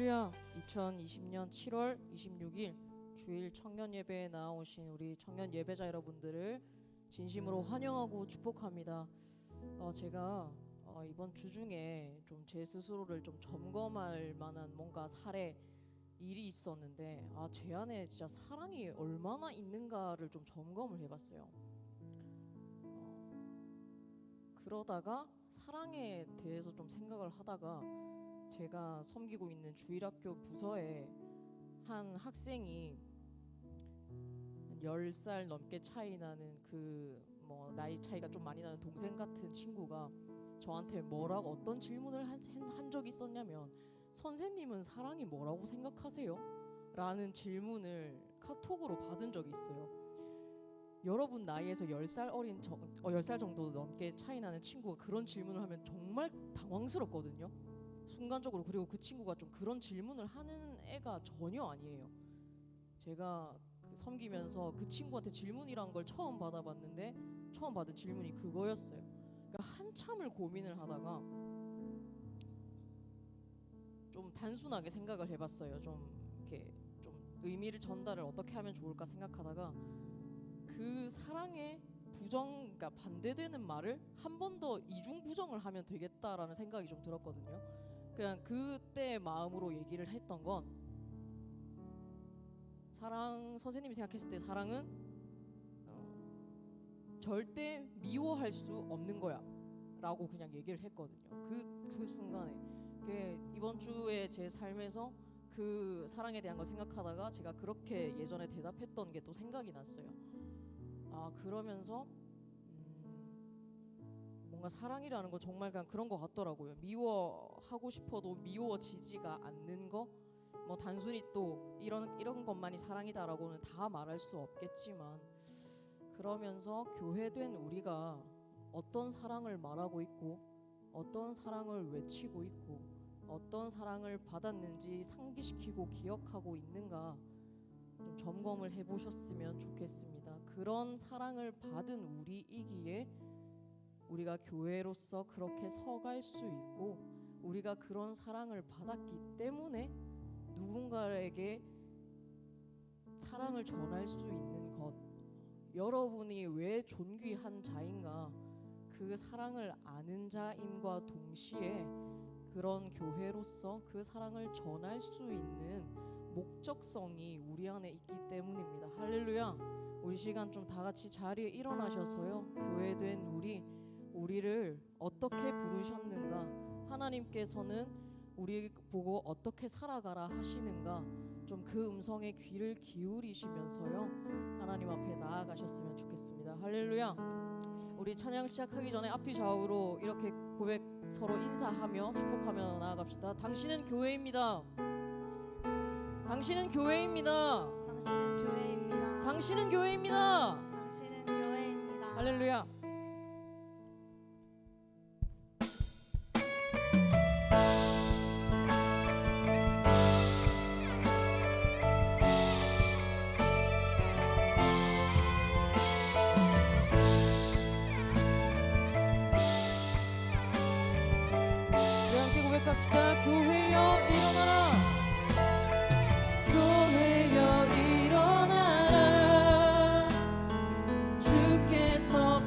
할렐루야. 2020년 7월 26일 주일 청년 예배에 나오신 우리 청년 예배자 여러분들을 진심으로 환영하고 축복합니다. 제가 이번 주 중에 좀 제 스스로를 좀 점검할 만한 뭔가 사례 일이 있었는데 제 안에 진짜 사랑이 얼마나 있는가를 좀 점검을 해봤어요. 그러다가 사랑에 대해서 좀 생각을 하다가 제가 섬기고 있는 주일학교 부서에 한 학생이 10살 넘게 차이 나는 나이 차이가 좀 많이 나는 동생 같은 친구가 저한테 뭐라고 어떤 질문을 한 적이 있었냐면, 선생님은 사랑이 뭐라고 생각하세요? 라는 질문을 카톡으로 받은 적이 있어요. 여러분 나이에서 10살 정도 넘게 차이 나는 친구가 그런 질문을 하면 정말 당황스럽거든요. 순간적으로. 그리고 그 친구가 좀 그런 질문을 하는 애가 전혀 아니에요. 제가 섬기면서 그 친구한테 질문이란 걸 처음 받아봤는데 처음 받은 질문이 그거였어요. 그러니까 한참을 고민을 하다가 좀 단순하게 생각을 해봤어요. 좀 이렇게 좀 의미를 전달을 어떻게 하면 좋을까 생각하다가 그 사랑에 그러니까 반대되는 말을 한 번 더 이중 부정을 하면 되겠다라는 생각이 좀 들었거든요. 그냥 그때 마음으로 얘기를 했던 건, 선생님이 생각했을 때 사랑은 절대 미워할 수 없는 거야 라고 그냥 얘기를 했거든요. 그 순간에 이번 주에 제 삶에서 그 사랑에 대한 걸 생각하다가 제가 그렇게 예전에 대답했던 게 또 생각이 났어요. 그러면서 뭔가 사랑이라는 건 정말 그냥 그런 것 같더라고요. 미워하고 싶어도 미워지지가 않는 거. 단순히 또 이런 것만이 사랑이다라고는 다 말할 수 없겠지만, 그러면서 교회된 우리가 어떤 사랑을 말하고 있고 어떤 사랑을 외치고 있고 어떤 사랑을 받았는지 상기시키고 기억하고 있는가 좀 점검을 해보셨으면 좋겠습니다. 그런 사랑을 받은 우리이기에 우리가 교회로서 그렇게 서갈 수 있고, 우리가 그런 사랑을 받았기 때문에 누군가에게 사랑을 전할 수 있는 것, 여러분이 왜 존귀한 자인가, 그 사랑을 아는 자임과 동시에 그런 교회로서 그 사랑을 전할 수 있는 목적성이 우리 안에 있기 때문입니다. 할렐루야. 우리 시간 좀 다 같이 자리에 일어나셔서요, 교회된 우리를 어떻게 부르셨는가, 하나님께서는 우리 보고 어떻게 살아가라 하시는가, 좀 그 음성에 귀를 기울이시면서요 하나님 앞에 나아가셨으면 좋겠습니다. 할렐루야. 우리 찬양 시작하기 전에 앞뒤 좌우로 이렇게 고백 서로 인사하며 축복하며 나아갑시다. 당신은 교회입니다. 당신은 교회입니다. 당신은 교회입니다. 당신은 교회입니다. 당신은 교회입니다. 할렐루야. 고백합시다. 교회여 일어나라. 교회여 일어나라. 주께서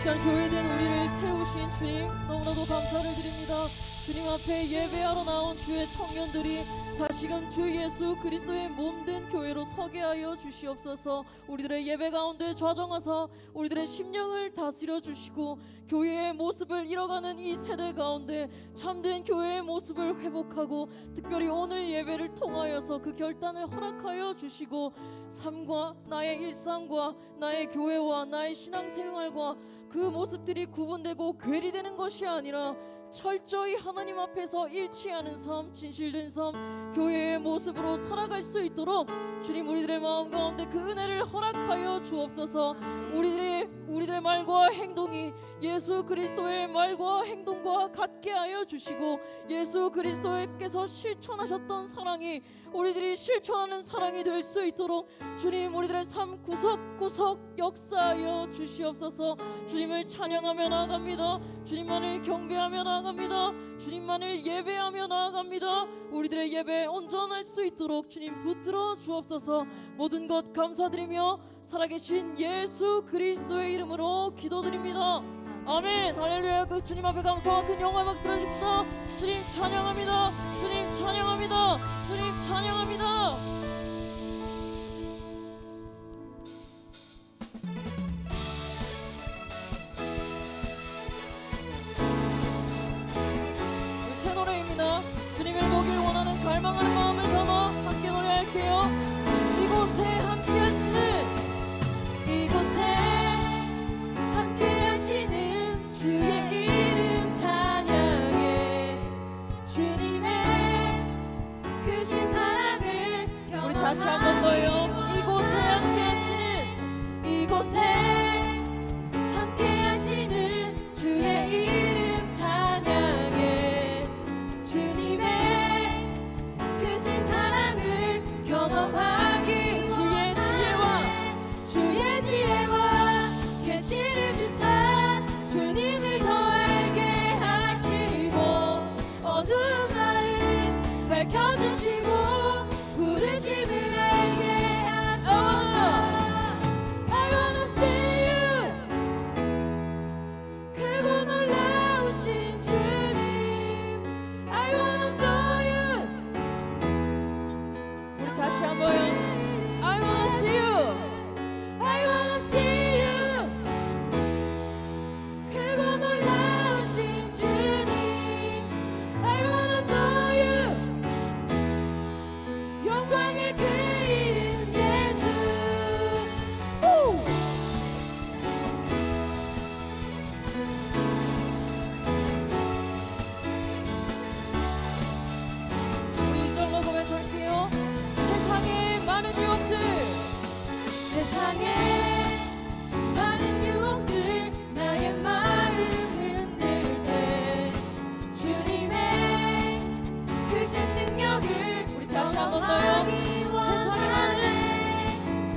시간 교회된 우리를 세우신 주님 너무나도 감사를 드립니다. 주님 앞에 예배하러 나온 주의 청년들이 다시금 주 예수 그리스도의 몸된 교회로 서게 하여 주시옵소서. 우리들의 예배 가운데 좌정하사 우리들의 심령을 다스려 주시고 교회의 모습을 잃어가는 이 세대 가운데 참된 교회의 모습을 회복하고 특별히 오늘 예배를 통하여서 그 결단을 허락하여 주시고 삶과 나의 일상과 나의 교회와 나의 신앙생활과 그 모습들이 구분되고 괴리되는 것이 아니라 철저히 하나님 앞에서 일치하는 삶, 진실된 삶, 교회의 모습으로 살아갈 수 있도록 주님 우리들의 마음 가운데 그 은혜를 허락하여 주옵소서. 우리들의 말과 행동이 예수 그리스도의 말과 행동과 같게 하여 주시고 예수 그리스도께서 실천하셨던 사랑이 우리들이 실천하는 사랑이 될 수 있도록 주님 우리들의 삶 구석구석 역사하여 주시옵소서. 주님을 찬양하며 나아갑니다. 주님만을 경배하며 나아갑니다. 주님만을 예배하며 나아갑니다. 우리들의 예배에 온전할 수 있도록 주님 붙들어 주옵소서. 모든 것 감사드리며 살아계신 예수 그리스도의 이름으로 기도드립니다. 아멘. 할렐루야. 그 주님 앞에 감사와 큰 영광의 박수 들어주십시다. 주님 찬양합니다. 주님 찬양합니다. 주님 찬양합니다. 새 노래입니다. 주님을 보길 원하는 갈망하는 마음을 담아 함께 노래할게요. 이곳에 함께 하시는 주의 이름 찬양해. 주님의 크신 사랑을 우리 다시 한 번 더요. 이곳에 함께 하시는 주의 이름 찬양해. 주님의 크신 사랑을 경험하기 주의 지혜와 계시를 주사 주님을 더 알게 하시고 어두운 마음 밝혀주시고 부르심을 알게 하소서. I wanna see you. 크고 놀라우신 주님 I wanna know you. 우리 다시 한번 I wanna see you. I wanna see you. 크고 놀라우신 주님 I wanna know you. 영광의 그 이름 예수. 우리 이절로 고백할게요. 세상의 많은 유혹들 나의 마음 흔들 때 주님의 크신 능력을 우리 다시 한 번 더요.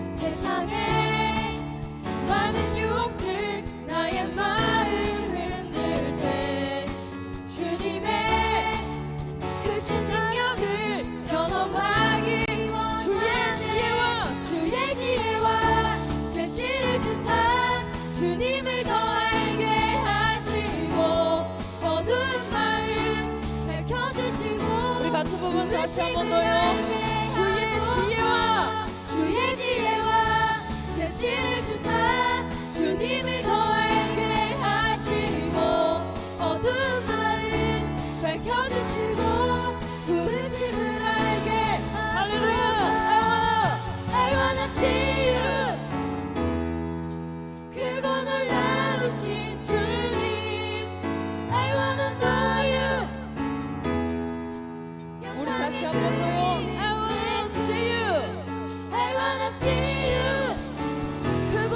세상에 많은 유혹들 나의 마음 흔들 때 주님의 크신 능력을 경험하기 주의 지혜와 계시를 주사 주님을 더 알게 하시고 어두운 마음 밝혀주시고 우리 같은 부분 다시 한 번 더요. 주의 지혜와 계시를 주사 주님을 더 알게 하시고 어두운 마음 밝혀주시고 부르심을 알게. 할렐루야. I wanna see you. 크고 놀라우신 주님 I wanna know you. 우리 다시 한 번 더요. I wanna see you. I wanna see you. 크고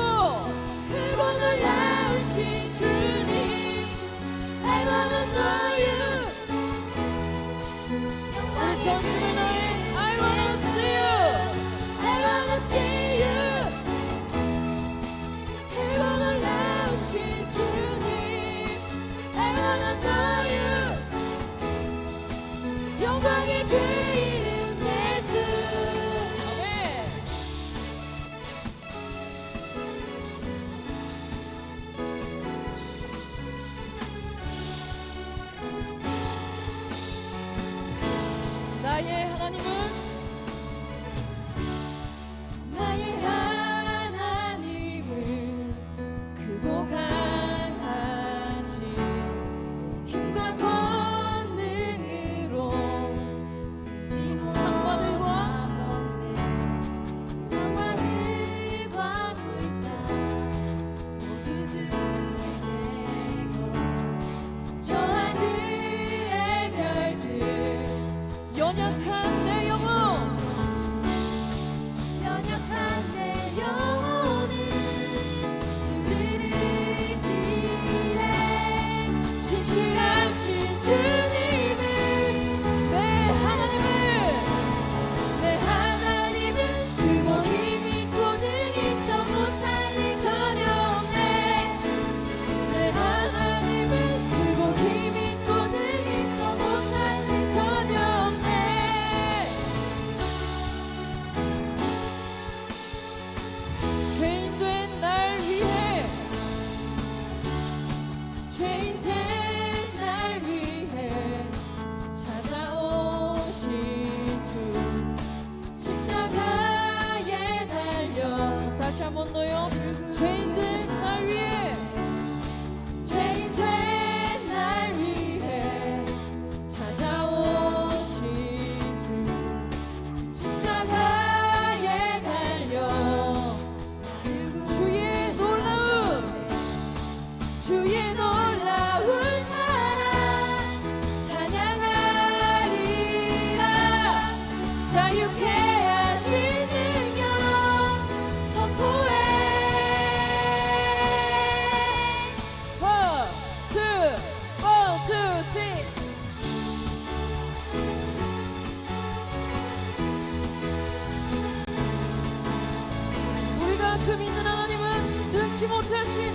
위대하신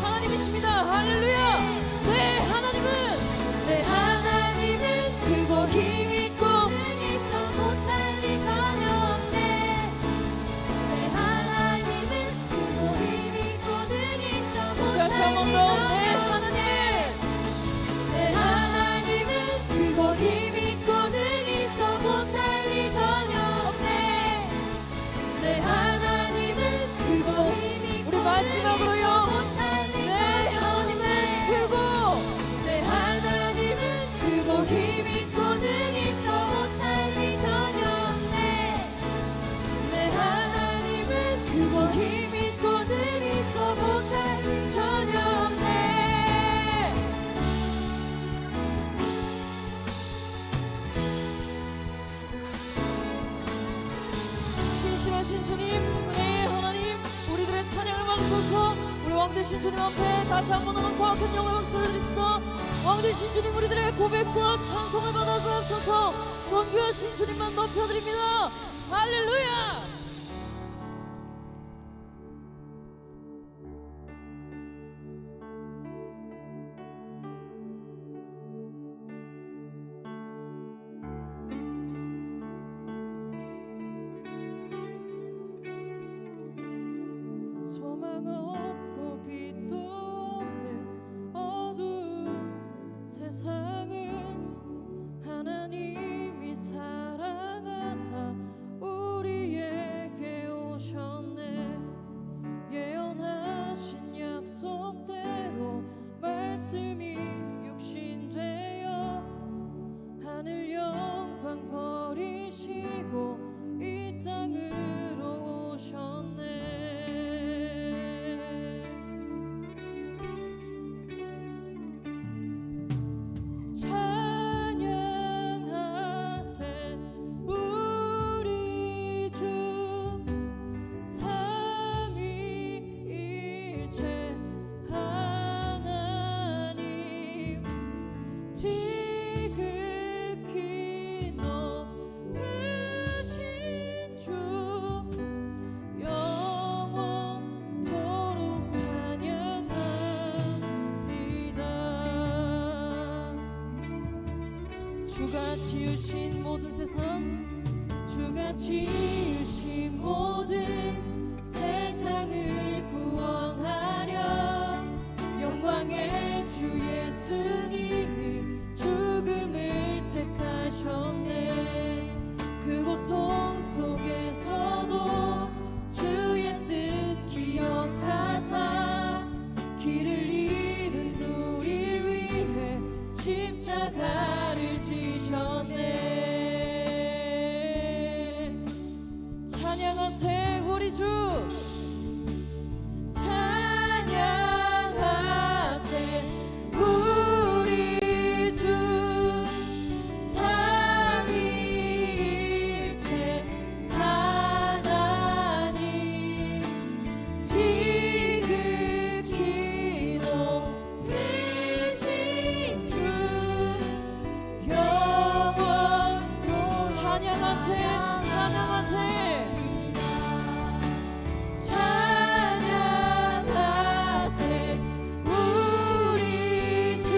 하나님이십니다. 할렐루야. 네, 하나님은 크고 힘있고 능히서 못할 일 전혀 없네. 내 하나님은 크고 힘있고 능히서 못할 다시 일 한번 전혀 더. 없네. 내 하나님은 크고 힘있고 능히서 못할 일 전혀 없네. 내 하나님은 크고 힘있고 우리 마지막으로요. 못할 일 내 전혀 하나님은 크고 내 하나님은 크고 힘있고 능히서 못할 일 전혀 없네. 내 하나님은 크고 힘있고 능히서 못할 일 전혀 없네. 신실하신 주님, 은혜의 하나님, 우리들의 찬양을 받으소서. 우리 왕되신 주님 앞에 다시 한번 나가서 큰 영광을 박수를 드립시다. 왕되신 주님, 우리들의 고백과 찬송을 받아주옵소서. 존귀하신 주님만 높여드립니다. 할렐루야. 소망 없고 빛도 없는 어두운 세상을 하나님이 사랑하사 우리에게 오셨네. 예언하신 약속대로 말씀이 육신되어 하늘 영광 버리시고 이 땅으로 오셨네. 찬양하세 우리 주 삼위일체 하나님. 지극히 높으신 주 영원토록 찬양합니다. 주가 지으신 모든 세상, 주가 지으신 모든 세상을 구원하려 영광의 주 예수님이 죽음을 택하셨네. 그 고통 속에서도 주의 뜻 기억하사 길을 잃은 우릴 위해 십자가를 지셨네. 찬양하세 우리 주. 찬양하세 우리 주 삼위일체 하나님. 지극히 높으신 주 영원토록 찬양하세. 찬양하세 우리 주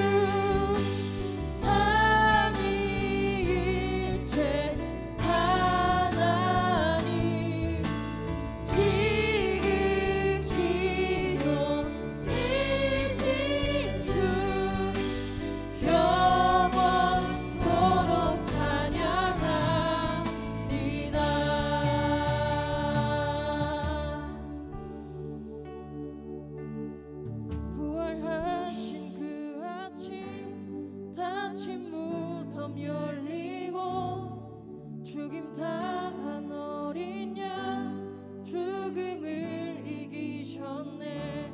삼위일체 하나님. 지극히 높으신 주 영원토록 찬양합니다. 부활하신 그 아침 닫힌 무덤 열리고 죽임당한 어린 양 죽음을 이기셨네.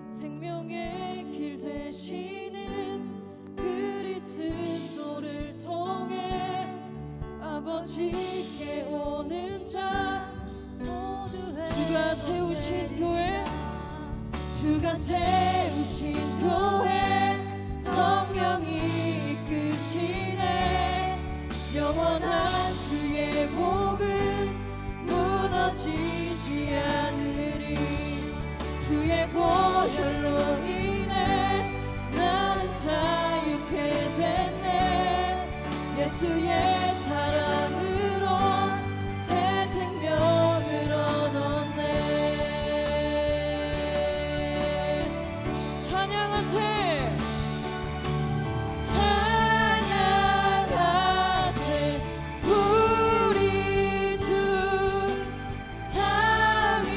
생명의 길 되시는 그리스도를 통해 아버지께 오는 자 모두의 주가 세우신 교회, 주가 세우신 교회 성령이 이끄시네. 영원한 주의 복은 무너지지 않으리. 주의 보혈로 인해 나는 자유케 됐네. 예수의 사랑으로 새 생명을 얻었네. 찬양하세 찬양하세 우리 주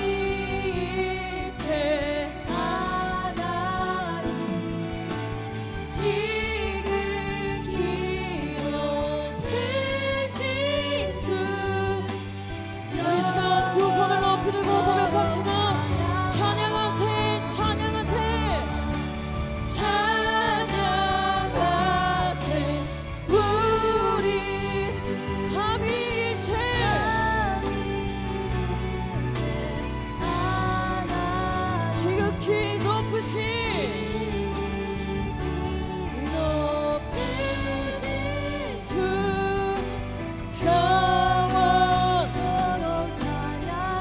삼위일체 하나님 지극히 높으신 주. 이 시간 두 손을 높이 들고 고백합시다. 찬양하세 찬양하세 찬양하세 우리 삼위일체 지극히 높으신 주 영원토록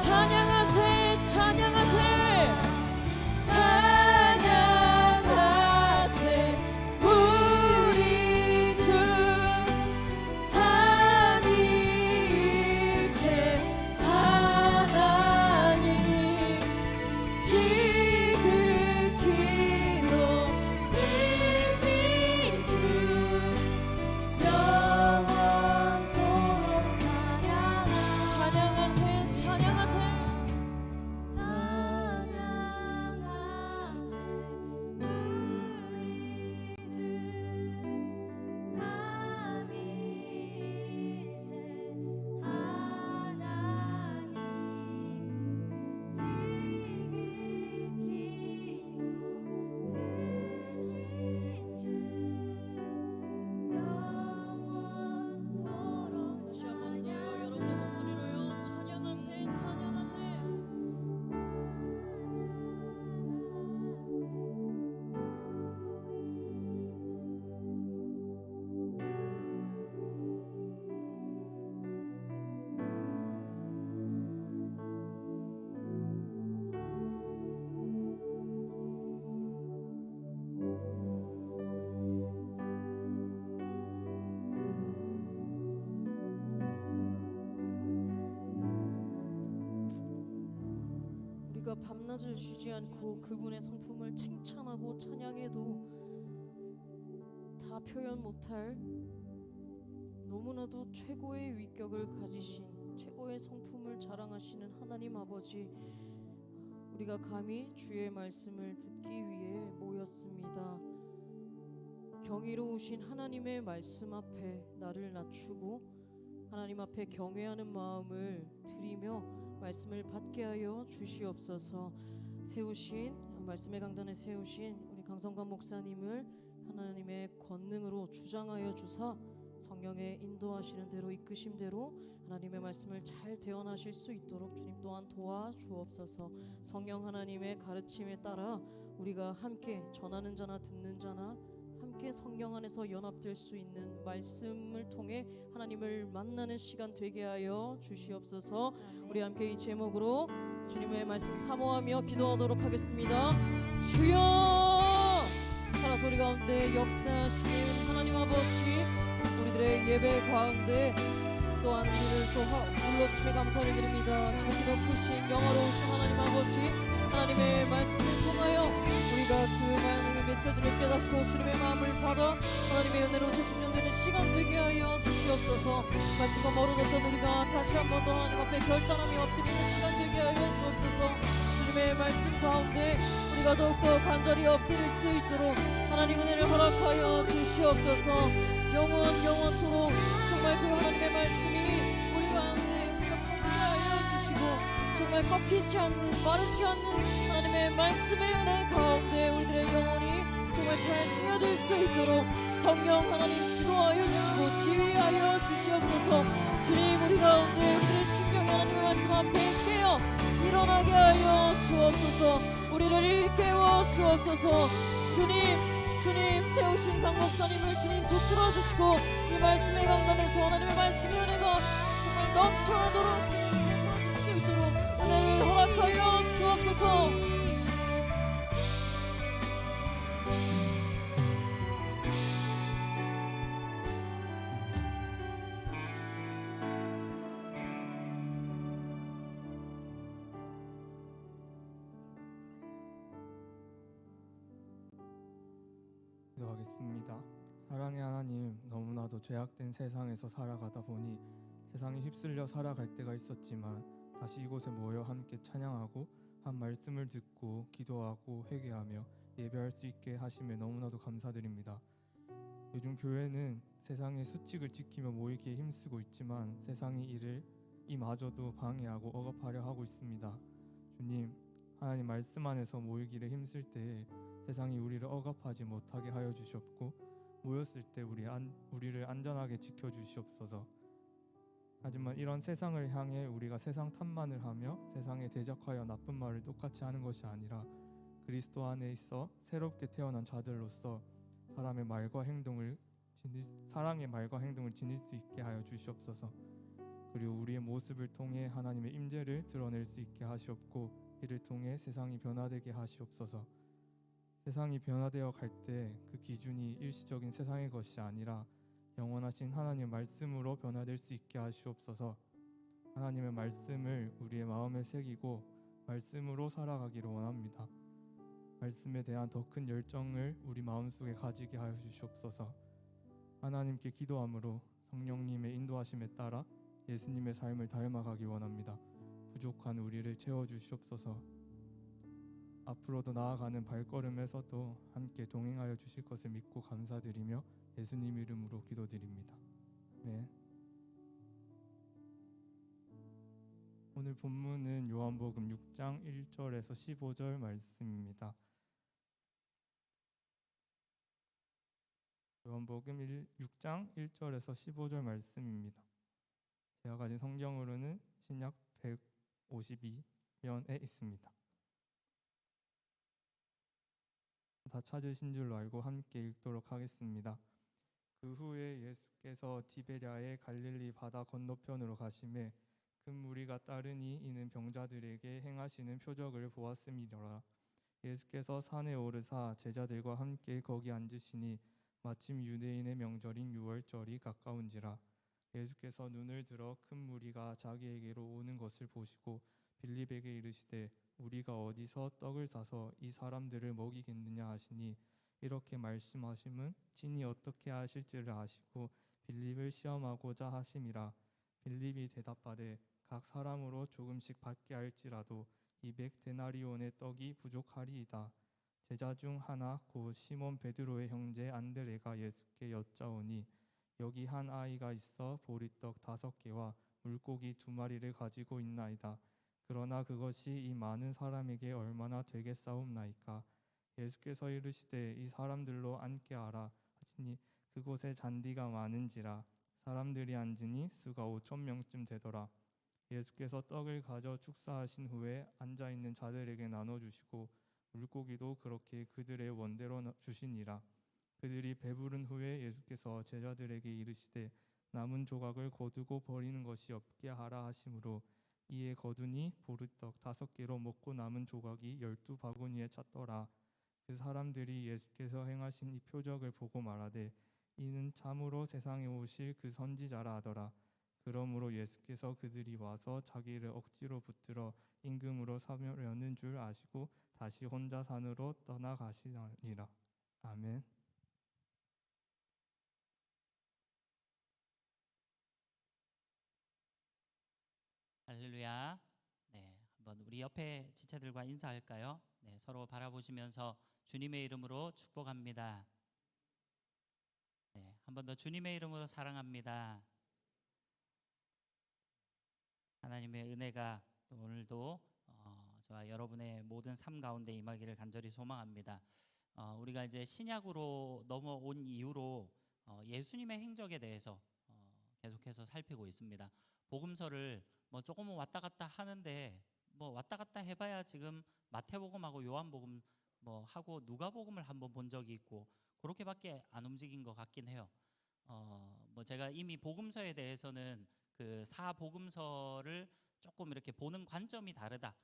찬양하세 찬양하세 찬양하세 우리 주 삼위일체 하나님 지극히 높으신 주 영원토록 찬양하세 찬양하세 다시 한 번 더요. 여러분의 목소리로요. 찬양하세 찬양하세. 우리가 밤낮을 쉬지 않고 그분의 성품을 칭찬하고 찬양해도 다 표현 못할 너무나도 최고의 위격을 가지신 최고의 성품을 자랑하시는 하나님 아버지, 우리가 감히 주의 말씀을 듣기 위해 모였습니다. 경이로우신 하나님의 말씀 앞에 나를 낮추고 하나님 앞에 경외하는 마음을 드리며 말씀을 받게 하여 주시옵소서. 세우신 말씀의 강단에 세우신 우리 강성관 목사님을 하나님의 권능으로 주장하여 주사 성령의 인도하시는 대로 이끄심 대로 하나님의 말씀을 잘 대언하실 수 있도록 주님 또한 도와주옵소서. 성령 하나님의 가르침에 따라 우리가 함께 전하는 자나 듣는 자나 함께 성령 안에서 연합될 수 있는 말씀을 통해 하나님을 만나는 시간 되게 하여 주시옵소서. 우리 함께 이 제목으로 주님의 말씀 사모하며 기도하도록 하겠습니다. 주여, 살아 소리 가운데 역사하시는 하나님 아버지, 우리들의 예배 가운데 또한 우리를 또 불러주심에 감사를 드립니다. 지극히 높으신 영화로우신 하나님 아버지, 하나님의 말씀을 통하여 우리가 그 하나님의 메시지를 깨닫고 주님의 마음을 받아 하나님의 은혜로 재충전되는 시간 되게 하여 주시옵소서. 말씀과 멀어졌던 우리가 다시 한 번 더 하나님 앞에 결단하며 엎드리는 시간 되게 하여 주옵소서. 주님의 말씀 가운데 우리가 더욱더 간절히 엎드릴 수 있도록 하나님 은혜를 허락하여 주시옵소서. 영원토록 정말 그 하나님의 말씀이 우리 가운데 우리가 퍼지게 하여 주시고 정말 꺾이지 않는 마르지 않는 하나님의 말씀의 은혜 가운데 우리들의 영혼이 정말 잘 스며들 수 있도록 성령 하나님 지도하여 주시고 지휘하여 주시옵소서. 주님, 우리 가운데 우리들의 심령이 하나님의 말씀 앞에 깨어 일어나게 하여 주옵소서. 우리를 일깨워 주옵소서. 주님 세우신 강 목사님을 주님 붙들어 주시고 이 말씀의 강단에서 하나님의 말씀의 은혜가 정말 넘쳐나도록 주님 수 있도록 은혜를 허락하여 주옵소서. 기도하겠습니다. 사랑의 하나님, 너무나도 죄악된 세상에서 살아가다 보니 세상에 휩쓸려 살아갈 때가 있었지만 다시 이곳에 모여 함께 찬양하고 한 말씀을 듣고 기도하고 회개하며 예배할 수 있게 하심에 너무나도 감사드립니다. 요즘 교회는 세상의 수칙을 지키며 모이기에 힘쓰고 있지만 세상의 일을 이마저도 방해하고 억압하려 하고 있습니다. 주님, 하나님 말씀 안에서 모이기를 힘쓸 때에 세상이 우리를 억압하지 못하게 하여 주시옵고 모였을 때 우리를 안전하게 지켜주시옵소서. 하지만 이런 세상을 향해 우리가 세상 탓만을 하며 세상에 대적하여 나쁜 말을 똑같이 하는 것이 아니라 그리스도 안에 있어 새롭게 태어난 자들로서 사랑의 말과 행동을 지닐 수 있게 하여 주시옵소서. 그리고 우리의 모습을 통해 하나님의 임재를 드러낼 수 있게 하시옵고 이를 통해 세상이 변화되게 하시옵소서. 세상이 변화되어 갈 때 그 기준이 일시적인 세상의 것이 아니라 영원하신 하나님의 말씀으로 변화될 수 있게 하시옵소서. 하나님의 말씀을 우리의 마음에 새기고 말씀으로 살아가기를 원합니다. 말씀에 대한 더 큰 열정을 우리 마음속에 가지게 하여 주시옵소서. 하나님께 기도함으로 성령님의 인도하심에 따라 예수님의 삶을 닮아가기 원합니다. 부족한 우리를 채워주시옵소서. 앞으로도 나아가는 발걸음에서도 함께 동행하여 주실 것을 믿고 감사드리며 예수님 이름으로 기도드립니다. 아멘. 오늘 본문은 요한복음 6장 1절에서 15절 말씀입니다. 요한복음 6장 1절에서 15절 말씀입니다. 제가 가진 성경으로는 신약 152면에 있습니다. 다 찾으신 줄로 알고 함께 읽도록 하겠습니다. 그 후에 예수께서 디베랴의 갈릴리 바다 건너편으로 가시매 큰 무리가 따르니 이는 병자들에게 행하시는 표적을 보았음이더라. 예수께서 산에 오르사 제자들과 함께 거기 앉으시니 마침 유대인의 명절인 유월절이 가까운지라. 예수께서 눈을 들어 큰 무리가 자기에게로 오는 것을 보시고 빌립에게 이르시되 우리가 어디서 떡을 사서 이 사람들을 먹이겠느냐 하시니 이렇게 말씀하심은 친히 어떻게 하실지를 아시고 빌립을 시험하고자 하심이라. 빌립이 대답하되 각 사람으로 조금씩 받게 할지라도 200데나리온의 떡이 부족하리이다. 제자 중 하나 곧 시몬 베드로의 형제 안드레가 예수께 여짜오니 여기 한 아이가 있어 보리떡 5개와 물고기 2마리를 가지고 있나이다. 그러나 그것이 이 많은 사람에게 얼마나 되겠사옵나이까. 예수께서 이르시되 이 사람들로 앉게 하라 하시니 그곳에 잔디가 많은지라. 사람들이 앉으니 수가 5,000명쯤 되더라. 예수께서 떡을 가져 축사하신 후에 앉아있는 자들에게 나눠주시고 물고기도 그렇게 그들의 원대로 주시니라. 그들이 배부른 후에 예수께서 제자들에게 이르시되 남은 조각을 거두고 버리는 것이 없게 하라 하심으로 이에 거두니 보리떡 5개로 먹고 남은 조각이 12바구니에 찼더라. 그 사람들이 예수께서 행하신 이 표적을 보고 말하되 이는 참으로 세상에 오실 그 선지자라 하더라. 그러므로 예수께서 그들이 와서 자기를 억지로 붙들어 임금으로 삼으려는 줄 아시고 다시 혼자 산으로 떠나가시니라. 아멘. 할렐루야. 네, 한번 우리 옆에 지체들과 인사할까요? 네, 서로 바라보시면서 주님의 이름으로 축복합니다. 네, 한 번 더 주님의 이름으로 사랑합니다. 하나님의 은혜가 또 오늘도 저와 여러분의 모든 삶 가운데 임하기를 간절히 소망합니다. 우리가 이제 신약으로 넘어온 이후로 예수님의 행적에 대해서 계속해서 살피고 있습니다. 복음서를 뭐 조금은 왔다 갔다 하는데 뭐 왔다 갔다 해봐야 지금 마태복음하고 요한복음 뭐 하고 누가복음을 한번 본 적이 있고 그렇게밖에 안 움직인 것 같긴 해요. 뭐 제가 이미 복음서에 대해서는 그 사복음서를 조금 이렇게 보는 관점이 다르다.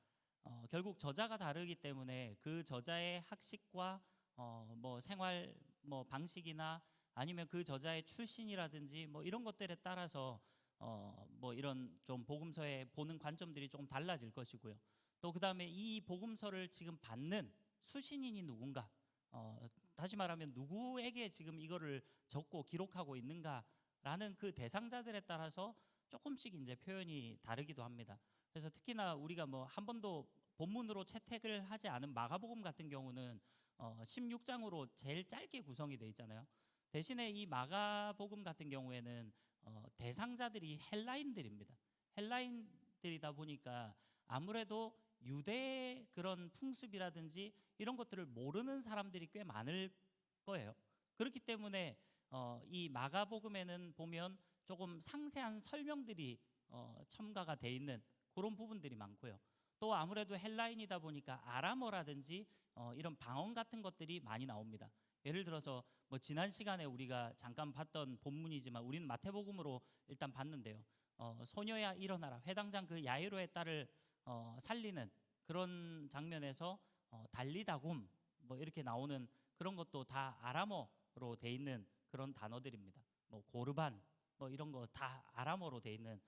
결국 저자가 다르기 때문에 그 저자의 학식과 뭐 생활 뭐 방식이나 아니면 그 저자의 출신이라든지 뭐 이런 것들에 따라서 뭐 이런 좀 복음서에 보는 관점들이 조금 달라질 것이고요. 또 그다음에 이 복음서를 지금 받는 수신인이 누군가, 다시 말하면 누구에게 지금 이거를 적고 기록하고 있는가라는 그 대상자들에 따라서 조금씩 이제 표현이 다르기도 합니다. 그래서 특히나 우리가 뭐 한 번도 본문으로 채택을 하지 않은 마가복음 같은 경우는 16장으로 제일 짧게 구성이 되어 있잖아요. 대신에 이 마가복음 같은 경우에는 대상자들이 헬라인들입니다. 헬라인들이다 보니까 아무래도 유대의 그런 풍습이라든지 이런 것들을 모르는 사람들이 꽤 많을 거예요. 그렇기 때문에 이 마가복음에는 보면 조금 상세한 설명들이 첨가가 돼 있는 그런 부분들이 많고요. 또 아무래도 헬라인이다 보니까 아람어라든지 이런 방언 같은 것들이 많이 나옵니다. 예를 들어서 뭐 지난 시간에 우리가 잠깐 봤던 본문이지만 우리는 마태복음으로 일단 봤는데요. 소녀야 일어나라, 회당장 그 야이로의 딸을 살리는 그런 장면에서 달리다굼 뭐 이렇게 나오는 그런 것도 다 아람어로 돼 있는 그런 단어들입니다. 뭐 고르반 뭐 이런 거 다 아람어로 돼 있는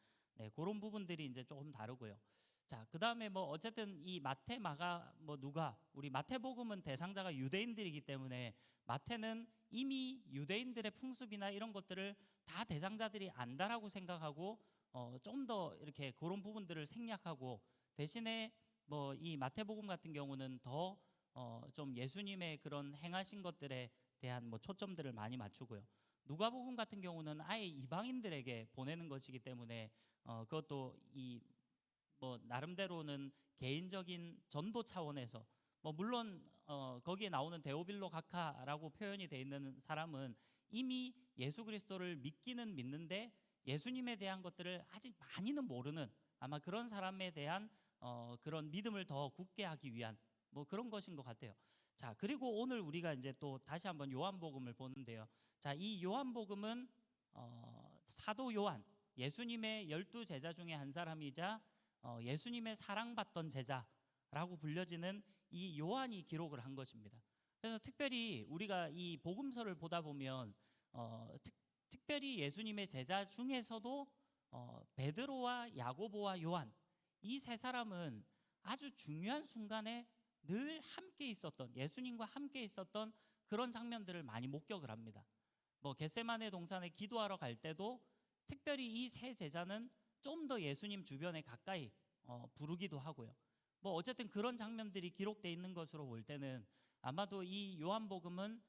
그런 부분들이 이제 조금 다르고요. 자, 그다음에 뭐 어쨌든 이 마태, 마가, 뭐 누가, 우리 마태복음은 대상자가 유대인들이기 때문에 마태는 이미 유대인들의 풍습이나 이런 것들을 다 대상자들이 안다라고 생각하고 좀 더 이렇게 그런 부분들을 생략하고 대신에 뭐 이 마태복음 같은 경우는 더 좀 예수님의 그런 행하신 것들에 대한 뭐 초점들을 많이 맞추고요. 누가복음 같은 경우는 아예 이방인들에게 보내는 것이기 때문에 그것도 이 뭐 나름대로는 개인적인 전도 차원에서 뭐 물론 거기에 나오는 데오빌로 각하라고 표현이 돼 있는 사람은 이미 예수 그리스도를 믿기는 믿는데 예수님에 대한 것들을 아직 많이는 모르는 아마 그런 사람에 대한 그런 믿음을 더 굳게 하기 위한 뭐 그런 것인 것 같아요. 자, 그리고 오늘 우리가 이제 또 다시 한번 요한복음을 보는데요. 자, 이 요한복음은 사도 요한, 예수님의 12 제자 중에 한 사람이자 예수님의 사랑받던 제자라고 불려지는 이 요한이 기록을 한 것입니다. 그래서 특별히 우리가 이 복음서를 보다 보면 특별히 예수님의 제자 중에서도 베드로와 야고보와 요한 이 세 사람은 아주 중요한 순간에 늘 함께 있었던, 예수님과 함께 있었던 그런 장면들을 많이 목격을 합니다. 뭐 겟세마네 동산에 기도하러 갈 때도 특별히 이 세 제자는 좀 더 예수님 주변에 가까이 부르기도 하고요. 뭐 어쨌든 그런 장면들이 기록되어 있는 것으로 볼 때는 아마도 이 요한복음은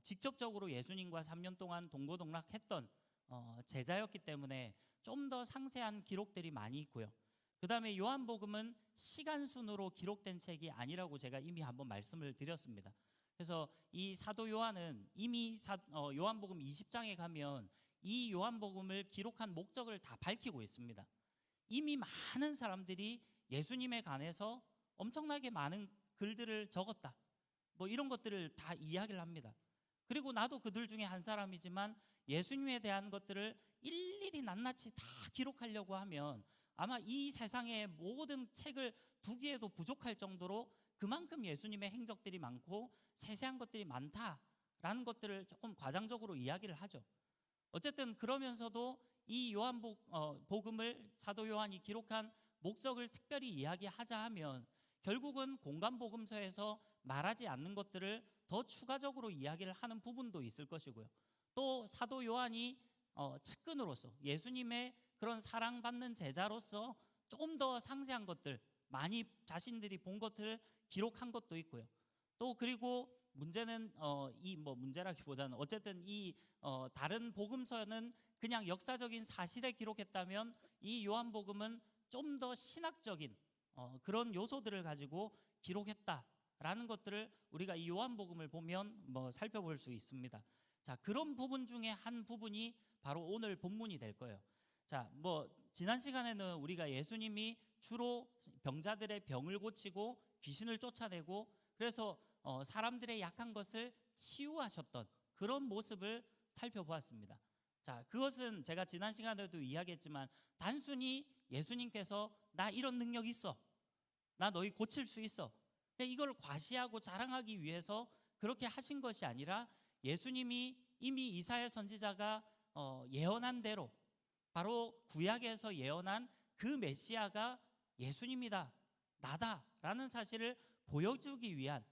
직접적으로 예수님과 3년 동안 동고동락했던 제자였기 때문에 좀 더 상세한 기록들이 많이 있고요. 그 다음에 요한복음은 시간 순으로 기록된 책이 아니라고 제가 이미 한번 말씀을 드렸습니다. 그래서 이 사도 요한은 이미 요한복음 20장에 가면 이 요한복음을 기록한 목적을 다 밝히고 있습니다. 이미 많은 사람들이 예수님에 관해서 엄청나게 많은 글들을 적었다. 뭐 이런 것들을 다 이야기를 합니다. 그리고 나도 그들 중에 한 사람이지만 예수님에 대한 것들을 일일이 낱낱이 다 기록하려고 하면 아마 이 세상의 모든 책을 두기에도 부족할 정도로 그만큼 예수님의 행적들이 많고 세세한 것들이 많다라는 것들을 조금 과장적으로 이야기를 하죠. 어쨌든 그러면서도 이 요한복음을 사도 요한이 기록한 목적을 특별히 이야기하자 하면 결국은 공간복음서에서 말하지 않는 것들을 더 추가적으로 이야기를 하는 부분도 있을 것이고요. 또 사도 요한이 측근으로서 예수님의 그런 사랑받는 제자로서 조금 더 상세한 것들 많이 자신들이 본 것들을 기록한 것도 있고요. 또 그리고 문제는 이 뭐 문제라기보다는 어쨌든 이 다른 복음서는 그냥 역사적인 사실에 기록했다면 이 요한복음은 좀 더 신학적인 그런 요소들을 가지고 기록했다라는 것들을 우리가 이 요한복음을 보면 뭐 살펴볼 수 있습니다. 자, 그런 부분 중에 한 부분이 바로 오늘 본문이 될 거예요. 자, 뭐 지난 시간에는 우리가 예수님이 주로 병자들의 병을 고치고 귀신을 쫓아내고 그래서 사람들의 약한 것을 치유하셨던 그런 모습을 살펴보았습니다. 자, 그것은 제가 지난 시간에도 이야기했지만 단순히 예수님께서 나 이런 능력 있어, 나 너희 고칠 수 있어, 이걸 과시하고 자랑하기 위해서 그렇게 하신 것이 아니라 예수님이 이미 이사야 선지자가 예언한 대로 바로 구약에서 예언한 그 메시아가 예수님이다, 나다라는 사실을 보여주기 위한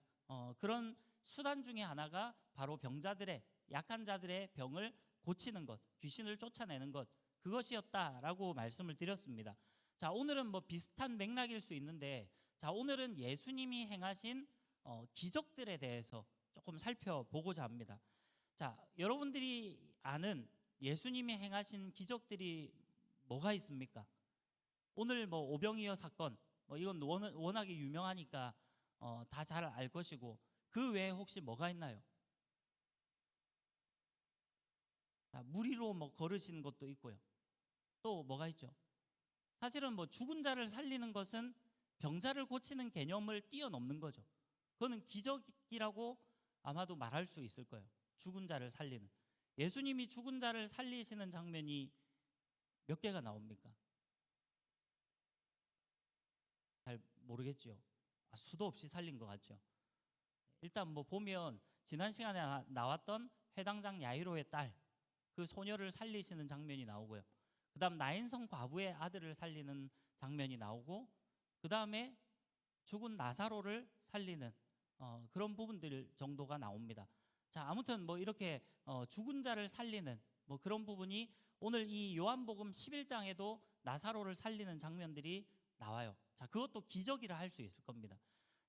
그런 수단 중에 하나가 바로 병자들의, 약한 자들의 병을 고치는 것, 귀신을 쫓아내는 것, 그것이었다라고 말씀을 드렸습니다. 자, 오늘은 뭐 비슷한 맥락일 수 있는데, 자, 오늘은 예수님이 행하신 기적들에 대해서 조금 살펴보고자 합니다. 자, 여러분들이 아는 예수님이 행하신 기적들이 뭐가 있습니까? 오늘 뭐 오병이어 사건, 이건 워낙에 유명하니까 다 잘 알 것이고, 그 외에 혹시 뭐가 있나요? 자, 물 위로 뭐 걸으시는 것도 있고요. 또 뭐가 있죠? 사실은 뭐 죽은 자를 살리는 것은 병자를 고치는 개념을 뛰어넘는 거죠. 그거는 기적이라고 아마도 말할 수 있을 거예요. 죽은 자를 살리는, 예수님이 죽은 자를 살리시는 장면이 몇 개가 나옵니까? 잘 모르겠죠. 수도 없이 살린 것 같죠. 일단 뭐 보면 지난 시간에 나왔던 회당장 야이로의 딸, 그 소녀를 살리시는 장면이 나오고요. 그 다음 나인성 과부의 아들을 살리는 장면이 나오고, 그 다음에 죽은 나사로를 살리는 그런 부분들 정도가 나옵니다. 자, 아무튼 뭐 이렇게 죽은 자를 살리는 뭐 그런 부분이 오늘 이 요한복음 11장에도 나사로를 살리는 장면들이 나와요. 자, 그것도 기적이라 할 수 있을 겁니다.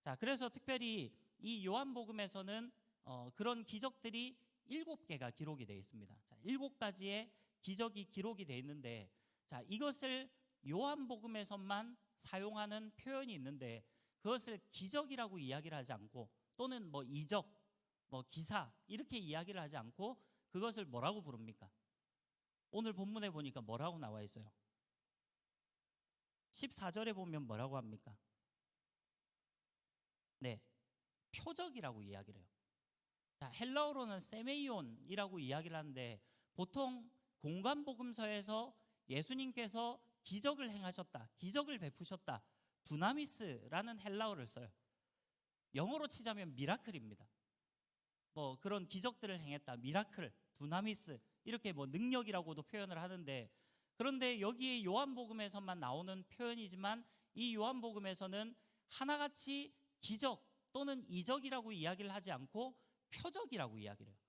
자, 그래서 특별히 이 요한복음에서는 그런 기적들이 7개가 기록이 되어 있습니다. 자, 7가지의 기적이 기록이 되어 있는데, 자, 이것을 요한복음에서만 사용하는 표현이 있는데, 그것을 기적이라고 이야기를 하지 않고, 또는 뭐 이적, 뭐 기사 이렇게 이야기를 하지 않고, 그것을 뭐라고 부릅니까? 오늘 본문에 보니까 뭐라고 나와 있어요? 14절에 보면 뭐라고 합니까? 네, 표적이라고 이야기를 해요. 자, 헬라어로는 세메이온이라고 이야기를 하는데, 보통 공관복음서에서 예수님께서 기적을 행하셨다, 기적을 베푸셨다, 두나미스라는 헬라어를 써요. 영어로 치자면 미라클입니다. 뭐 그런 기적들을 행했다, 미라클, 두나미스, 이렇게 뭐 능력이라고도 표현을 하는데, 그런데 여기에 요한복음에서만 나오는 표현이지만 이 요한복음에서는 하나같이 기적 또는 이적이라고 이야기를 하지 않고 표적이라고 이야기를 해요.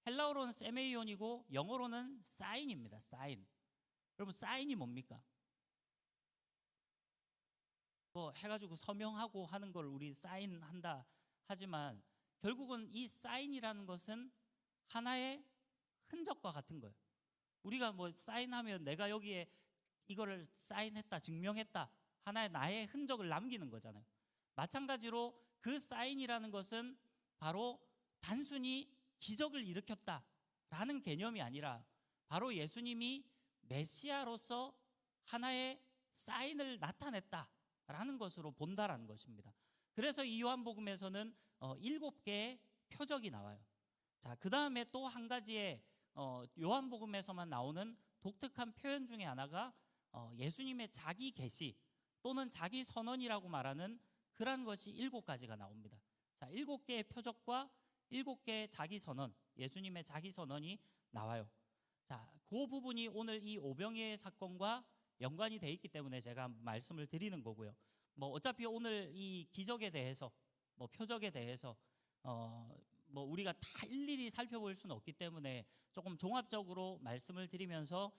헬라어로는 세메이온이고 영어로는 사인입니다. 사인. 여러분, 사인이 뭡니까? 뭐 해가지고 서명하고 하는 걸 우리 사인한다 하지만, 결국은 이 사인이라는 것은 하나의 흔적과 같은 거예요. 우리가 뭐 사인하면 내가 여기에 이거를 사인했다, 증명했다, 하나의 나의 흔적을 남기는 거잖아요. 마찬가지로 그 사인이라는 것은 바로 단순히 기적을 일으켰다라는 개념이 아니라, 바로 예수님이 메시아로서 하나의 사인을 나타냈다라는 것으로 본다라는 것입니다. 그래서 이 요한복음에서는 7개의 표적이 나와요. 자, 그 다음에 또 한 가지의 요한복음에서만 나오는 독특한 표현 중에 하나가 예수님의 자기 계시 또는 자기 선언이라고 말하는 그런 것이 7가지가 나옵니다. 자, 7개의 표적과 7개의 자기 선언, 예수님의 자기 선언이 나와요. 자, 그 부분이 오늘 이 오병이의 사건과 연관이 돼 있기 때문에 제가 말씀을 드리는 거고요. 뭐 어차피 오늘 이 기적에 대해서, 뭐 표적에 대해서 뭐 우리가 다 일일이 살펴볼 수는 없기 때문에 조금 종합적으로 말씀을 드리면서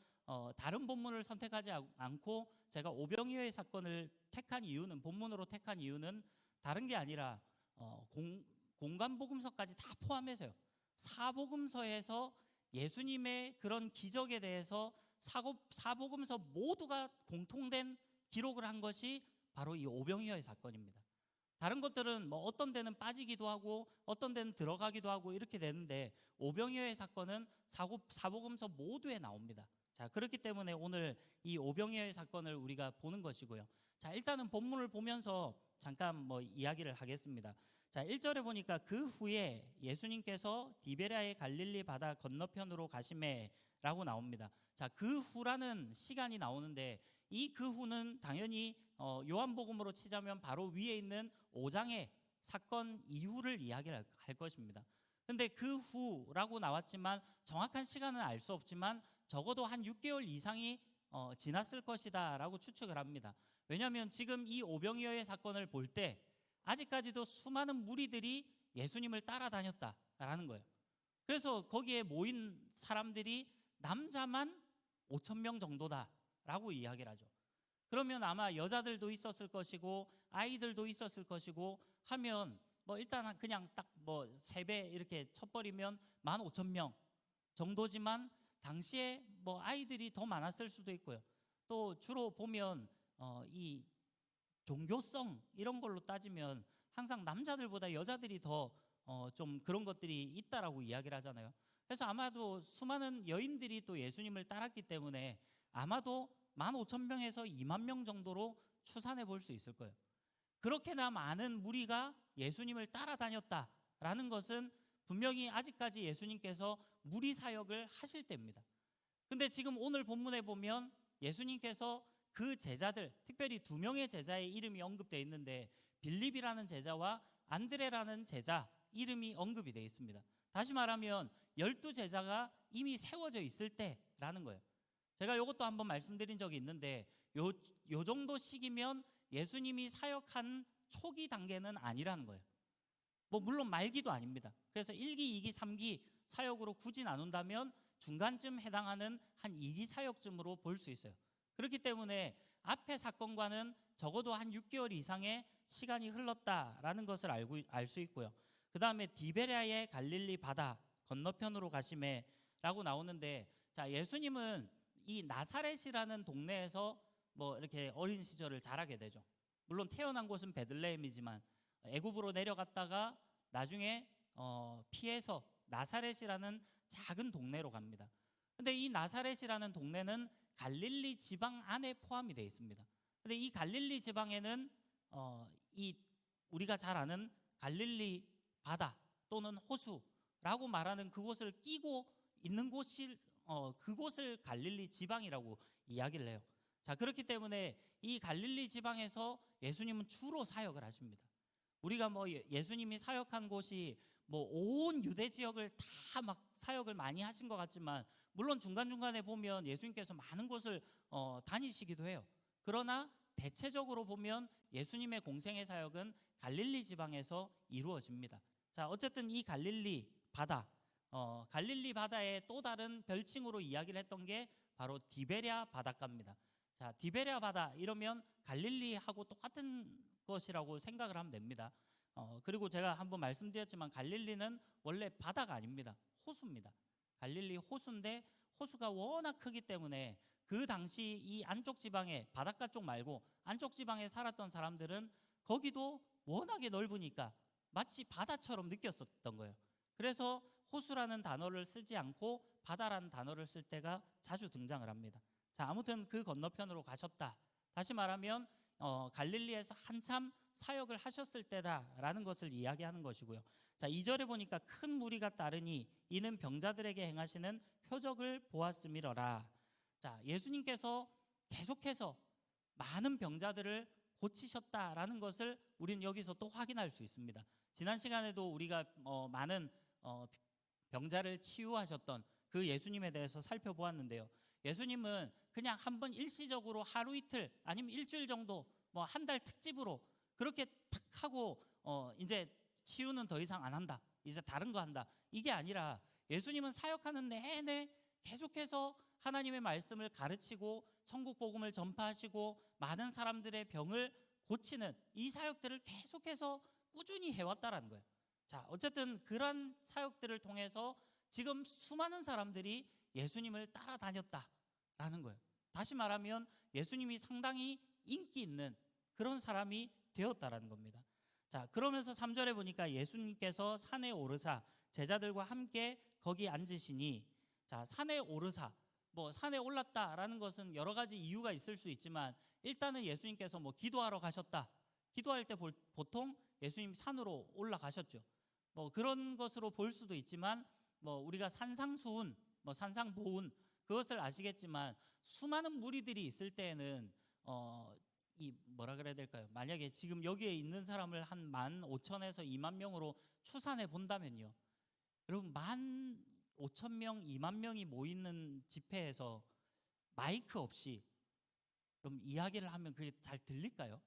다른 본문을 선택하지 않고 제가 오병이어의 사건을 택한 이유는, 본문으로 택한 이유는 다른 게 아니라 공관복음서까지 다 포함해서요. 사복음서에서 예수님의 그런 기적에 대해서 사복음서 모두가 공통된 기록을 한 것이 바로 이 오병이어의 사건입니다. 다른 것들은 뭐 어떤 데는 빠지기도 하고 어떤 데는 들어가기도 하고 이렇게 되는데, 오병이어의 사건은 사복음서 모두에 나옵니다. 자, 그렇기 때문에 오늘 이 오병이어의 사건을 우리가 보는 것이고요. 자, 일단은 본문을 보면서 잠깐 뭐 이야기를 하겠습니다. 자, 1절에 보니까 그 후에 예수님께서 디베랴의 갈릴리 바다 건너편으로 가시매라고 나옵니다. 자, 그 후라는 시간이 나오는데, 이 그 후는 당연히 요한복음으로 치자면 바로 위에 있는 5장에 사건 이후를 이야기를 할 것입니다. 근데 그 후라고 나왔지만 정확한 시간은 알 수 없지만 적어도 한 6개월 이상이 지났을 것이다 라고 추측을 합니다. 왜냐하면 지금 이 오병이어의 사건을 볼 때 아직까지도 수많은 무리들이 예수님을 따라다녔다라는 거예요. 그래서 거기에 모인 사람들이 남자만 5천 명 정도다라고 이야기를 하죠. 그러면 아마 여자들도 있었을 것이고 아이들도 있었을 것이고 하면 뭐 일단 그냥 딱 뭐 3배 이렇게 쳐버리면 15,000명 정도지만 당시에 뭐 아이들이 더 많았을 수도 있고요. 또 주로 보면 이 종교성 이런 걸로 따지면 항상 남자들보다 여자들이 더 좀 그런 것들이 있다라고 이야기를 하잖아요. 그래서 아마도 수많은 여인들이 또 예수님을 따랐기 때문에 아마도 15,000명에서 2만 명 정도로 추산해 볼 수 있을 거예요. 그렇게나 많은 무리가 예수님을 따라다녔다라는 것은 분명히 아직까지 예수님께서 무리 사역을 하실 때입니다. 근데 지금 오늘 본문에 보면 예수님께서 그 제자들, 특별히 2명의 제자의 이름이 언급되어 있는데 빌립이라는 제자와 안드레라는 제자 이름이 언급이 되어 있습니다. 다시 말하면 12제자가 이미 세워져 있을 때라는 거예요. 제가 이것도 한번 말씀드린 적이 있는데 요 정도 시기면 예수님이 사역한 초기 단계는 아니라는 거예요. 뭐 물론 말기도 아닙니다. 그래서 1기, 2기, 3기 사역으로 굳이 나눈다면 중간쯤 해당하는 한 2기 사역쯤으로 볼 수 있어요. 그렇기 때문에 앞의 사건과는 적어도 한 6개월 이상의 시간이 흘렀다라는 것을 알 수 있고요. 그 다음에 디베랴의 갈릴리 바다 건너편으로 가심에 라고 나오는데, 자, 예수님은 이 나사렛이라는 동네에서 뭐 이렇게 어린 시절을 자라게 되죠. 물론 태어난 곳은 베들레헴이지만 애굽으로 내려갔다가 나중에 피해서 나사렛이라는 작은 동네로 갑니다. 근데 이 나사렛이라는 동네는 갈릴리 지방 안에 포함이 되어 있습니다. 근데 이 갈릴리 지방에는 이 우리가 잘 아는 갈릴리 바다 또는 호수라고 말하는 그곳을 끼고 있는 곳이 그곳을 갈릴리 지방이라고 이야기를 해요. 자, 그렇기 때문에 이 갈릴리 지방에서 예수님은 주로 사역을 하십니다. 우리가 뭐 예수님이 사역한 곳이 뭐 온 유대 지역을 다 막 사역을 많이 하신 것 같지만 물론 중간중간에 보면 예수님께서 많은 곳을 다니시기도 해요. 그러나 대체적으로 보면 예수님의 공생의 사역은 갈릴리 지방에서 이루어집니다. 자, 어쨌든 이 갈릴리 바다, 갈릴리 바다의 또 다른 별칭으로 이야기를 했던 게 바로 디베랴 바닷가입니다. 자, 디베랴 바다 이러면 갈릴리하고 똑같은 것이라고 생각을 하면 됩니다. 그리고 제가 한번 말씀드렸지만 갈릴리는 원래 바다가 아닙니다. 호수입니다. 갈릴리 호수인데 호수가 워낙 크기 때문에 그 당시 이 안쪽 지방에 바닷가 쪽 말고 안쪽 지방에 살았던 사람들은 거기도 워낙에 넓으니까 마치 바다처럼 느꼈었던 거예요. 그래서 호수라는 단어를 쓰지 않고 바다라는 단어를 쓸 때가 자주 등장을 합니다. 자, 아무튼 그 건너편으로 가셨다. 다시 말하면 갈릴리에서 한참 사역을 하셨을 때다라는 것을 이야기하는 것이고요. 자, 2절에 보니까 큰 무리가 따르니 이는 병자들에게 행하시는 표적을 보았음이러라. 자, 예수님께서 계속해서 많은 병자들을 고치셨다라는 것을 우리는 여기서 또 확인할 수 있습니다. 지난 시간에도 우리가 많은 병자를 치유하셨던 그 예수님에 대해서 살펴보았는데요. 예수님은 그냥 한번 일시적으로 하루 이틀 아니면 일주일 정도 뭐 한 달 특집으로 그렇게 탁 하고 이제 치유는 더 이상 안 한다, 이제 다른 거 한다, 이게 아니라 예수님은 사역하는 내내 계속해서 하나님의 말씀을 가르치고 천국 복음을 전파하시고 많은 사람들의 병을 고치는 이 사역들을 계속해서 꾸준히 해왔다라는 거예요. 자, 어쨌든 그런 사역들을 통해서 지금 수많은 사람들이 예수님을 따라다녔다라는 거예요. 다시 말하면 예수님이 상당히 인기 있는 그런 사람이 되었다라는 겁니다. 자, 그러면서 3절에 보니까 예수님께서 산에 오르사 제자들과 함께 거기 앉으시니, 자, 산에 오르사, 뭐 산에 올랐다라는 것은 여러 가지 이유가 있을 수 있지만 일단은 예수님께서 뭐 기도하러 가셨다. 기도할 때 보통 예수님 산으로 올라가셨죠. 뭐 그런 것으로 볼 수도 있지만 뭐 우리가 산상수훈, 뭐 산상보훈 그것을 아시겠지만 수많은 무리들이 있을 때에는 이 뭐라 그래야 될까요? 만약에 지금 여기에 있는 사람을 한 15,000에서 2만 명으로 추산해 본다면요, 여러분 15,000명, 2만 명이 모이는 집회에서 마이크 없이 그럼 이야기를 하면 그게 잘 들릴까요?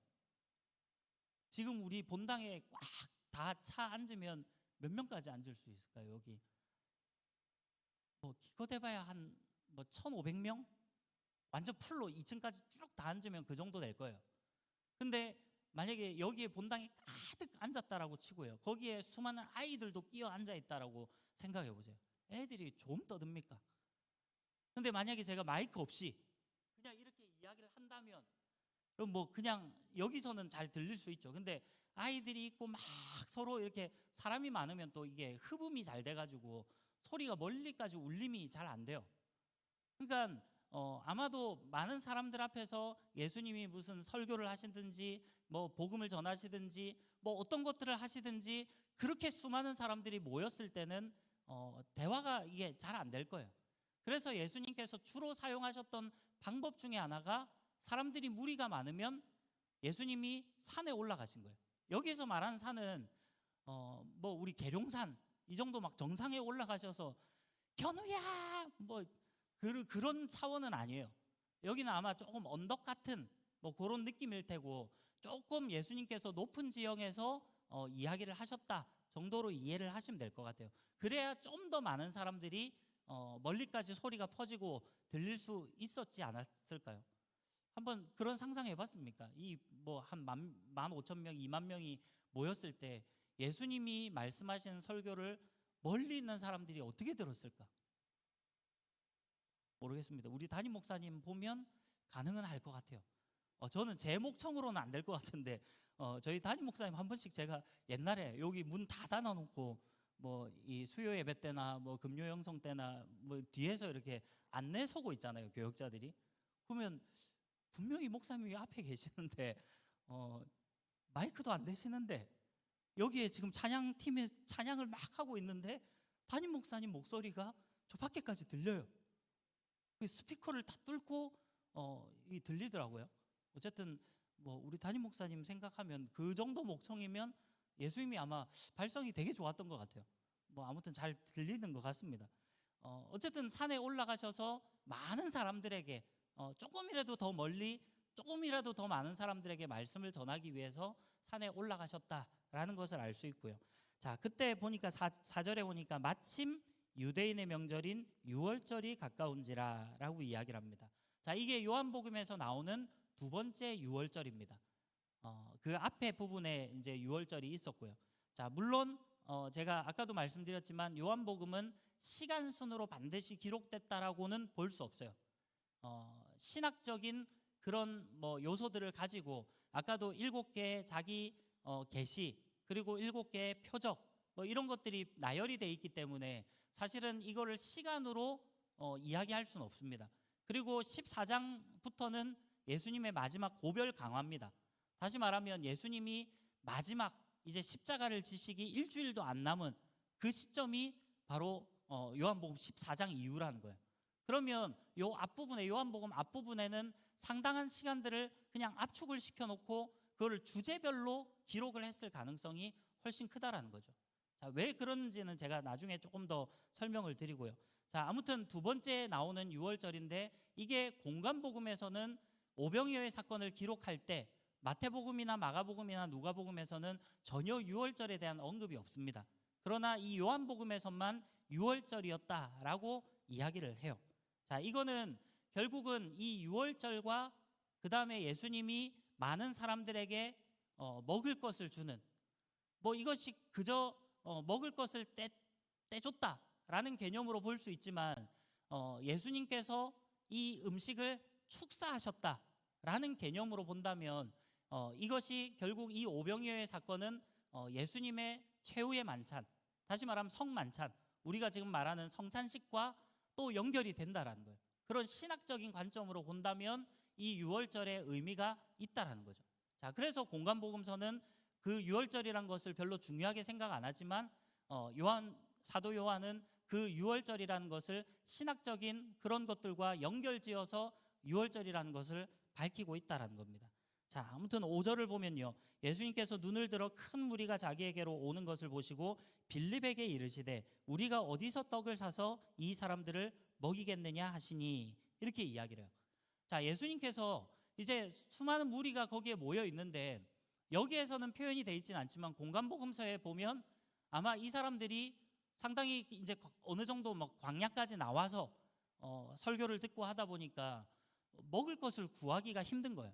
지금 우리 본당에 꽉 다 차 앉으면 몇 명까지 앉을 수 있을까요? 여기 뭐 기껏해봐야 한 뭐 1,500명? 완전 풀로 2층까지 쭉 다 앉으면 그 정도 될 거예요. 근데 만약에 여기에 본당에 가득 앉았다라고 치고요, 거기에 수많은 아이들도 끼어 앉아 있다라고 생각해 보세요. 애들이 좀 떠듭니까? 근데 만약에 제가 마이크 없이 그냥 이렇게 이야기를 한다면 그럼 뭐 그냥 여기서는 잘 들릴 수 있죠. 근데 아이들이 있고 막 서로 이렇게 사람이 많으면 또 이게 흡음이 잘 돼가지고 소리가 멀리까지 울림이 잘 안 돼요. 그러니까 아마도 많은 사람들 앞에서 예수님이 무슨 설교를 하시든지 뭐 복음을 전하시든지 뭐 어떤 것들을 하시든지 그렇게 수많은 사람들이 모였을 때는 대화가 이게 잘 안 될 거예요. 그래서 예수님께서 주로 사용하셨던 방법 중에 하나가 사람들이 무리가 많으면 예수님이 산에 올라가신 거예요. 여기에서 말하는 산은 뭐 우리 계룡산 이 정도 막 정상에 올라가셔서 견우야 뭐 그런 차원은 아니에요. 여기는 아마 조금 언덕 같은 뭐 그런 느낌일 테고, 조금 예수님께서 높은 지형에서 이야기를 하셨다 정도로 이해를 하시면 될 것 같아요. 그래야 좀 더 많은 사람들이 멀리까지 소리가 퍼지고 들릴 수 있었지 않았을까요? 한번 그런 상상해 봤습니까? 이 뭐 한 15,000명, 2만 명이 모였을 때 예수님이 말씀하신 설교를 멀리 있는 사람들이 어떻게 들었을까? 모르겠습니다. 우리 담임 목사님 보면 가능은 할 것 같아요. 저는 제 목청으로는 안 될 것 같은데 저희 담임 목사님 한 번씩 제가 옛날에 여기 문 다 닫아놓고 뭐 이 수요 예배 때나 뭐 금요 영성 때나 뭐 뒤에서 이렇게 안내 서고 있잖아요, 교역자들이. 그러면 분명히 목사님이 앞에 계시는데 마이크도 안 되시는데 여기에 지금 찬양팀에 찬양을 막 하고 있는데 담임 목사님 목소리가 저 밖에까지 들려요. 그 스피커를 다 뚫고 이 들리더라고요. 어쨌든 뭐 우리 담임 목사님 생각하면 그 정도 목청이면 예수님이 아마 발성이 되게 좋았던 것 같아요. 뭐 아무튼 잘 들리는 것 같습니다. 어쨌든 산에 올라가셔서 많은 사람들에게 조금이라도 더 멀리, 조금이라도 더 많은 사람들에게 말씀을 전하기 위해서 산에 올라가셨다라는 것을 알 수 있고요. 자, 그때 보니까 4절에 보니까 마침 유대인의 명절인 유월절이 가까운지라 라고 이야기를 합니다. 자, 이게 요한복음에서 나오는 두 번째 유월절입니다. 그 앞에 부분에 이제 유월절이 있었고요. 자, 물론 제가 아까도 말씀드렸지만 요한복음은 시간 순으로 반드시 기록됐다라고는 볼 수 없어요. 신학적인 그런 뭐 요소들을 가지고 아까도 7개의 자기 계시 그리고 7개의 표적 뭐 이런 것들이 나열이 돼 있기 때문에 사실은 이거를 시간으로 이야기할 수는 없습니다. 그리고 14장부터는 예수님의 마지막 고별 강화입니다. 다시 말하면 예수님이 마지막 이제 십자가를 지시기 일주일도 안 남은 그 시점이 바로 요한복음 14장 이후라는 거예요. 그러면 요 앞부분에 요한복음 앞부분에는 상당한 시간들을 그냥 압축을 시켜놓고 그거를 주제별로 기록을 했을 가능성이 훨씬 크다라는 거죠. 자, 왜 그런지는 제가 나중에 조금 더 설명을 드리고요. 자, 아무튼 두 번째 나오는 유월절인데 이게 공관복음에서는 오병이어의 사건을 기록할 때 마태복음이나 마가복음이나 누가복음에서는 전혀 유월절에 대한 언급이 없습니다. 그러나 이 요한복음에서만 유월절이었다라고 이야기를 해요. 자, 이거는 결국은 이 유월절과 그 다음에 예수님이 많은 사람들에게 먹을 것을 주는 뭐 이것이 그저 먹을 것을 떼줬다라는 개념으로 볼 수 있지만 예수님께서 이 음식을 축사하셨다라는 개념으로 본다면 이것이 결국 이 오병이어의 사건은 예수님의 최후의 만찬, 다시 말하면 성만찬, 우리가 지금 말하는 성찬식과 또 연결이 된다라는 거예요. 그런 신학적인 관점으로 본다면 이 유월절의 의미가 있다라는 거죠. 자, 그래서 공관복음서는 그 유월절이란 것을 별로 중요하게 생각 안 하지만 사도 요한은 그 유월절이라는 것을 신학적인 그런 것들과 연결지어서 유월절이라는 것을 밝히고 있다라는 겁니다. 자, 아무튼 5절을 보면요, 예수님께서 눈을 들어 큰 무리가 자기에게로 오는 것을 보시고 빌립에게 이르시되 우리가 어디서 떡을 사서 이 사람들을 먹이겠느냐 하시니, 이렇게 이야기를 해요. 자, 예수님께서 이제 수많은 무리가 거기에 모여 있는데, 여기에서는 표현이 되어 있지는 않지만 공간복음서에 보면 아마 이 사람들이 상당히 이제 어느 정도 뭐 광야까지 나와서 설교를 듣고 하다 보니까 먹을 것을 구하기가 힘든 거예요.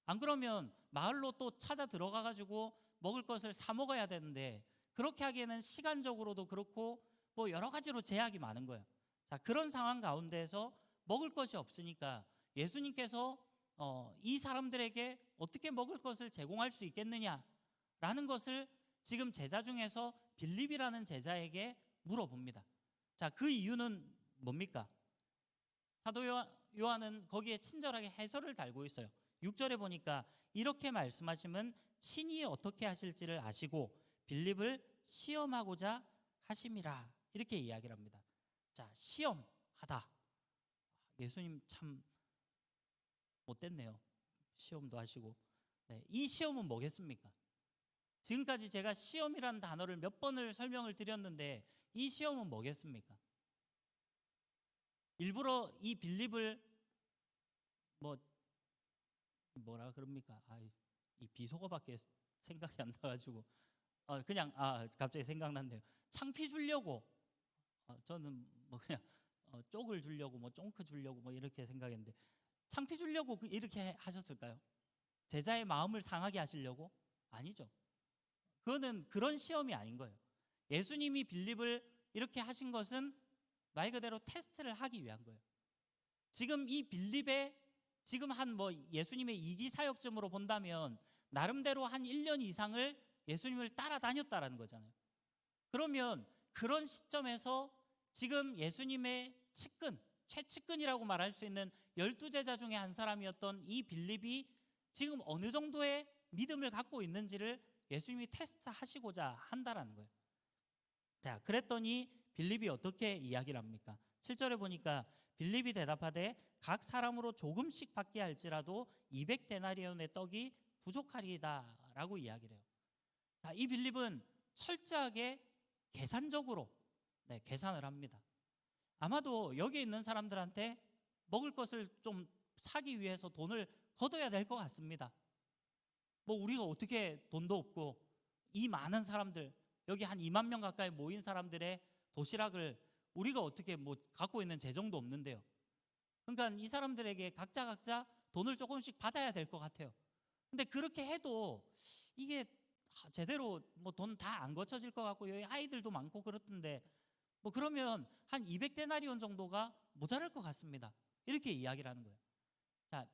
안 그러면 마을로 또 찾아 들어가 가지고 먹을 것을 사 먹어야 되는데, 그렇게 하기에는 시간적으로도 그렇고 뭐 여러 가지로 제약이 많은 거예요. 자, 그런 상황 가운데에서 먹을 것이 없으니까 예수님께서 이 사람들에게 어떻게 먹을 것을 제공할 수 있겠느냐라는 것을 지금 제자 중에서 빌립이라는 제자에게 물어봅니다. 자, 그 이유는 뭡니까? 사도 요한은 거기에 친절하게 해설을 달고 있어요. 6절에 보니까 이렇게 말씀하시면 친히 어떻게 하실지를 아시고 빌립을 시험하고자 하심이라, 이렇게 이야기를 합니다. 자, 시험하다. 예수님 참 못됐네요. 시험도 하시고. 네, 이 시험은 뭐겠습니까? 지금까지 제가 시험이라는 단어를 몇 번을 설명을 드렸는데 이 시험은 뭐겠습니까? 일부러 이 빌립을 뭐라 그럽니까? 이 비속어밖에 생각이 안 나가지고 그냥 갑자기 생각난대요. 창피 주려고, 저는 뭐 그냥 쪽을 주려고, 뭐 쫑크 주려고 뭐 이렇게 생각했는데, 창피 주려고 이렇게 하셨을까요? 제자의 마음을 상하게 하시려고? 아니죠. 그거는 그런 시험이 아닌 거예요. 예수님이 빌립을 이렇게 하신 것은 말 그대로 테스트를 하기 위한 거예요. 지금 이 빌립의 지금 한 예수님의 2기 사역쯤으로 본다면 나름대로 한 1년 이상을 예수님을 따라다녔다라는 거잖아요. 그러면 그런 시점에서 지금 예수님의 측근, 최측근이라고 말할 수 있는 12제자 중에 한 사람이었던 이 빌립이 지금 어느 정도의 믿음을 갖고 있는지를 예수님이 테스트하시고자 한다라는 거예요. 자, 그랬더니 빌립이 어떻게 이야기를 합니까? 7절에 보니까 빌립이 대답하되 각 사람으로 조금씩 받게 할지라도 200데나리온의 떡이 부족하리이다 라고 이야기를 해요. 자, 이 빌립은 철저하게 계산적으로 계산을 합니다. 아마도 여기 있는 사람들한테 먹을 것을 좀 사기 위해서 돈을 걷어야 될 것 같습니다. 뭐 우리가 어떻게 돈도 없고 이 많은 사람들, 여기 한 2만 명 가까이 모인 사람들의 도시락을 우리가 어떻게 뭐 갖고 있는 재정도 없는데요. 그러니까 이 사람들에게 각자 돈을 조금씩 받아야 될 것 같아요. 근데 그렇게 해도 이게 제대로 뭐 돈 다 안 거쳐질 것 같고 여기 아이들도 많고 그렇던데 뭐 그러면 한 200데나리온 정도가 모자랄 것 같습니다. 이렇게 이야기를 하는 거예요. 자,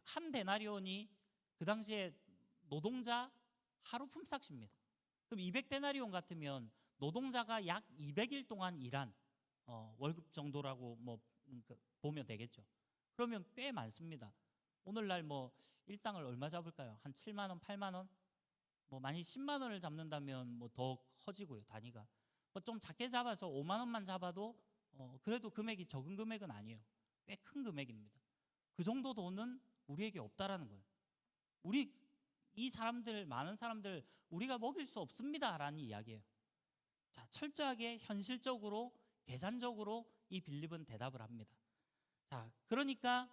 한 데나리온이 그 당시에 노동자 하루 품삯입니다. 그럼 200데나리온 같으면 노동자가 약 200일 동안 일한 월급 정도라고 보면 되겠죠. 그러면 꽤 많습니다. 오늘날 뭐 일당을 얼마 잡을까요? 한 7만 원, 8만 원? 뭐 많이 10만 원을 잡는다면 뭐 더 커지고요, 단위가. 뭐 좀 작게 잡아서 5만 원만 잡아도 그래도 금액이 적은 금액은 아니에요. 꽤 큰 금액입니다. 그 정도 돈은 우리에게 없다라는 거예요. 이 사람들, 많은 사람들 우리가 먹일 수 없습니다라는 이야기예요. 자, 철저하게 현실적으로 계산적으로 이 빌립은 대답을 합니다. 자, 그러니까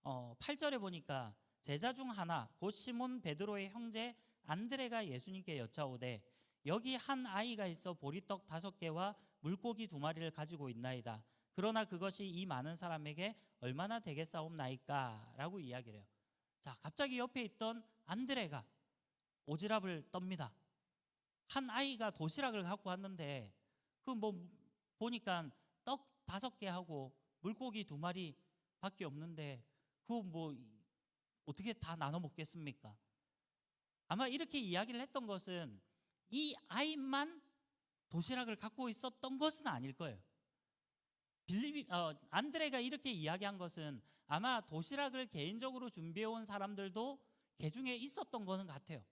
8절에 보니까 제자 중 하나 곧 시몬 베드로의 형제 안드레가 예수님께 여짜오되 여기 한 아이가 있어 보리떡 5개와 물고기 2마리를 가지고 있나이다. 그러나 그것이 이 많은 사람에게 얼마나 되겠사옵나이까? 라고 이야기를 해요. 자, 갑자기 옆에 있던 안드레가 오지랖을 떱니다. 한 아이가 도시락을 갖고 왔는데 보니까 떡 5개 하고 물고기 2마리 밖에 없는데 그거 어떻게 다 나눠 먹겠습니까? 아마 이렇게 이야기를 했던 것은 이 아이만 도시락을 갖고 있었던 것은 아닐 거예요. 안드레가 이렇게 이야기한 것은 아마 도시락을 개인적으로 준비해 온 사람들도 그 중에 있었던 거는 같아요.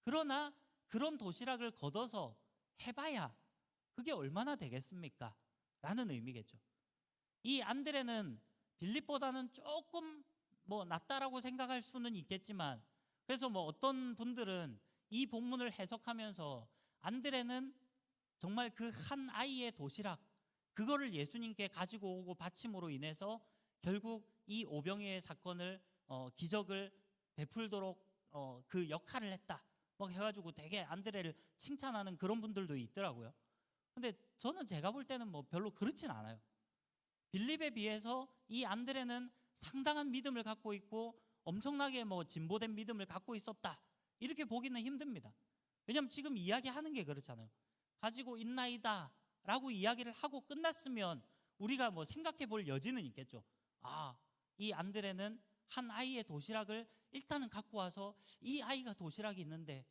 그러나 그런 도시락을 걷어서 해봐야 그게 얼마나 되겠습니까? 라는 의미겠죠. 이 안드레는 빌립보다는 조금 낫다라고 생각할 수는 있겠지만 그래서 뭐 어떤 분들은 이 본문을 해석하면서 안드레는 정말 그 한 아이의 도시락, 그거를 예수님께 가지고 오고 바침으로 인해서 결국 이 오병이의 사건을 기적을 베풀도록 그 역할을 했다 뭐 해가지고 되게 안드레를 칭찬하는 그런 분들도 있더라고요. 근데 저는 제가 볼 때는 뭐 별로 그렇진 않아요. 빌립에 비해서 이 안드레는 상당한 믿음을 갖고 있고 엄청나게 뭐 진보된 믿음을 갖고 있었다 이렇게 보기는 힘듭니다. 왜냐하면 지금 이야기하는 게 그렇잖아요. 가지고 있나이다 라고 이야기를 하고 끝났으면 우리가 뭐 생각해 볼 여지는 있겠죠. 아, 이 안드레는 한 아이의 도시락을 일단은 갖고 와서 이 아이가 도시락이 있는데,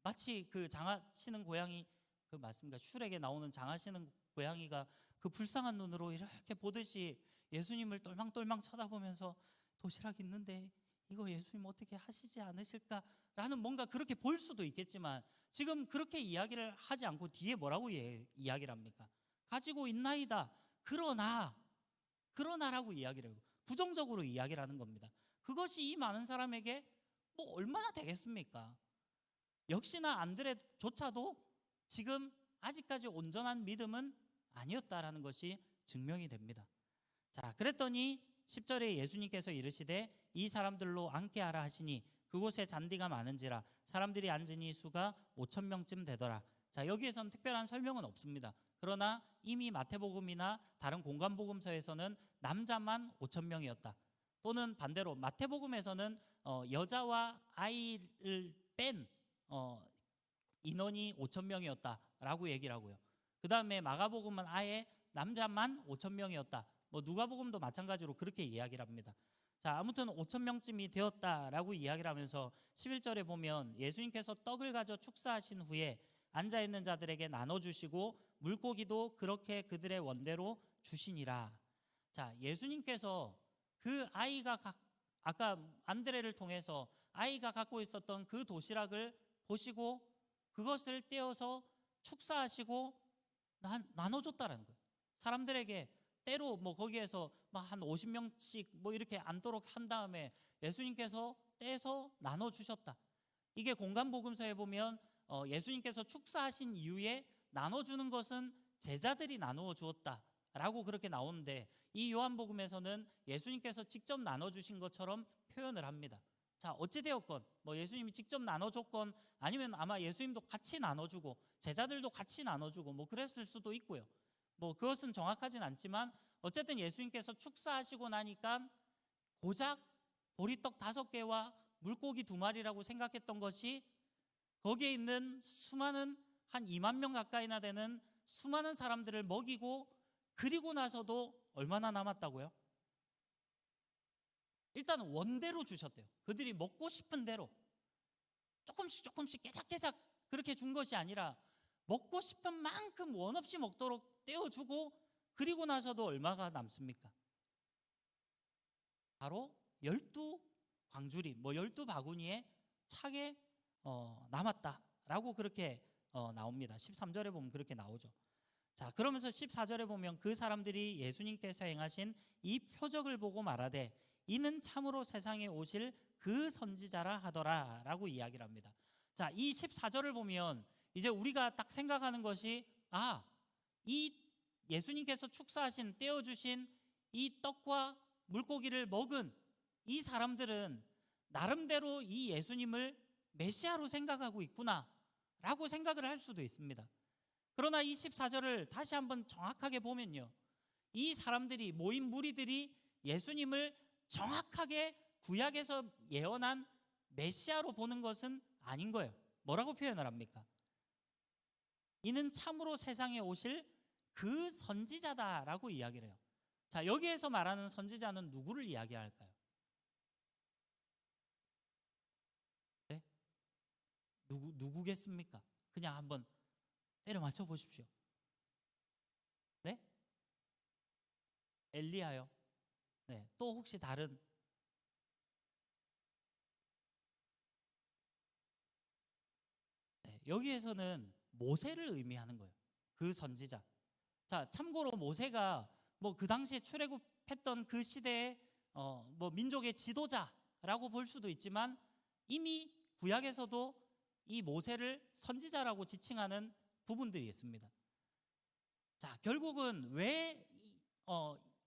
마치 그 장하시는 고양이 그 맞습니까? 슈렉에 나오는 장하시는 고양이가 그 불쌍한 눈으로 이렇게 보듯이 예수님을 똘망똘망 쳐다보면서 도시락 있는데 이거 예수님 어떻게 하시지 않으실까라는 뭔가 그렇게 볼 수도 있겠지만, 지금 그렇게 이야기를 하지 않고 뒤에 뭐라고 이야기를 합니까? 가지고 있나이다. 그러나라고 이야기를 해요. 부정적으로 이야기를 하는 겁니다. 그것이 이 많은 사람에게 뭐 얼마나 되겠습니까? 역시나 안드레조차도 지금 아직까지 온전한 믿음은 아니었다라는 것이 증명이 됩니다. 자, 그랬더니 10절에 예수님께서 이르시되 이 사람들로 앉게 하라 하시니 그곳에 잔디가 많은지라 사람들이 앉으니 수가 5,000명쯤 되더라. 자, 여기에서는 특별한 설명은 없습니다. 그러나 이미 마태복음이나 다른 공관복음서에서는 남자만 5,000명이었다. 또는 반대로 마태복음에서는 여자와 아이를 뺀 인원이 5,000명이었다라고 얘기를 하고요. 그 다음에 마가복음은 아예 남자만 5,000명이었다. 뭐 누가복음도 마찬가지로 그렇게 이야기를 합니다. 자, 아무튼 5,000명쯤이 되었다라고 이야기를 하면서 11절에 보면 예수님께서 떡을 가져 축사하신 후에 앉아있는 자들에게 나눠주시고 물고기도 그렇게 그들의 원대로 주시니라. 자, 예수님께서 그 아이가 아까 안드레를 통해서 아이가 갖고 있었던 그 도시락을 보시고 그것을 떼어서 축사하시고 나눠줬다라는 거예요. 사람들에게 때로 뭐 거기에서 한 50명씩 뭐 이렇게 앉도록 한 다음에 예수님께서 떼서 나눠주셨다. 이게 공관복음서에 보면 예수님께서 축사하신 이후에 나눠주는 것은 제자들이 나누어 주었다라고 그렇게 나오는데, 이 요한복음에서는 예수님께서 직접 나눠주신 것처럼 표현을 합니다. 자, 어찌되었건 뭐 예수님이 직접 나눠줬건 아니면 아마 예수님도 같이 나눠주고 제자들도 같이 나눠주고 뭐 그랬을 수도 있고요. 뭐 그것은 정확하진 않지만 어쨌든 예수님께서 축사하시고 나니까 고작 보리떡 5개와 물고기 2마리라고 생각했던 것이 거기에 있는 수많은 한 2만 명 가까이나 되는 수많은 사람들을 먹이고, 그리고 나서도 얼마나 남았다고요? 일단 원대로 주셨대요. 그들이 먹고 싶은 대로 조금씩 깨작깨작 그렇게 준 것이 아니라 먹고 싶은 만큼 원 없이 먹도록 떼어주고, 그리고 나서도 얼마가 남습니까? 바로 12광주리, 12바구니에 차게 남았다라고 그렇게 나옵니다. 13절에 보면 그렇게 나오죠. 자, 그러면서 14절에 보면 그 사람들이 예수님께서 행하신 이 표적을 보고 말하되 이는 참으로 세상에 오실 그 선지자라 하더라라고 이야기를 합니다. 자, 이 14절을 보면 이제 우리가 딱 생각하는 것이, 이 예수님께서 축사하신 떼어주신 이 떡과 물고기를 먹은 이 사람들은 나름대로 이 예수님을 메시아로 생각하고 있구나 라고 생각을 할 수도 있습니다. 그러나 이 14절을 다시 한번 정확하게 보면요, 이 사람들이 모인 무리들이 예수님을 정확하게 구약에서 예언한 메시아로 보는 것은 아닌 거예요. 뭐라고 표현을 합니까? 이는 참으로 세상에 오실 그 선지자다라고 이야기를 해요. 자, 여기에서 말하는 선지자는 누구를 이야기할까요? 네? 누구겠습니까? 그냥 한번 때려 맞춰 보십시오. 네? 엘리야요? 네. 또 혹시 다른? 네. 여기에서는 모세를 의미하는 거예요. 그 선지자. 자, 참고로 모세가 뭐 그 당시에 출애굽했던 그 시대의 뭐 민족의 지도자라고 볼 수도 있지만, 이미 구약에서도 이 모세를 선지자라고 지칭하는 부분들이 있습니다. 자, 결국은 왜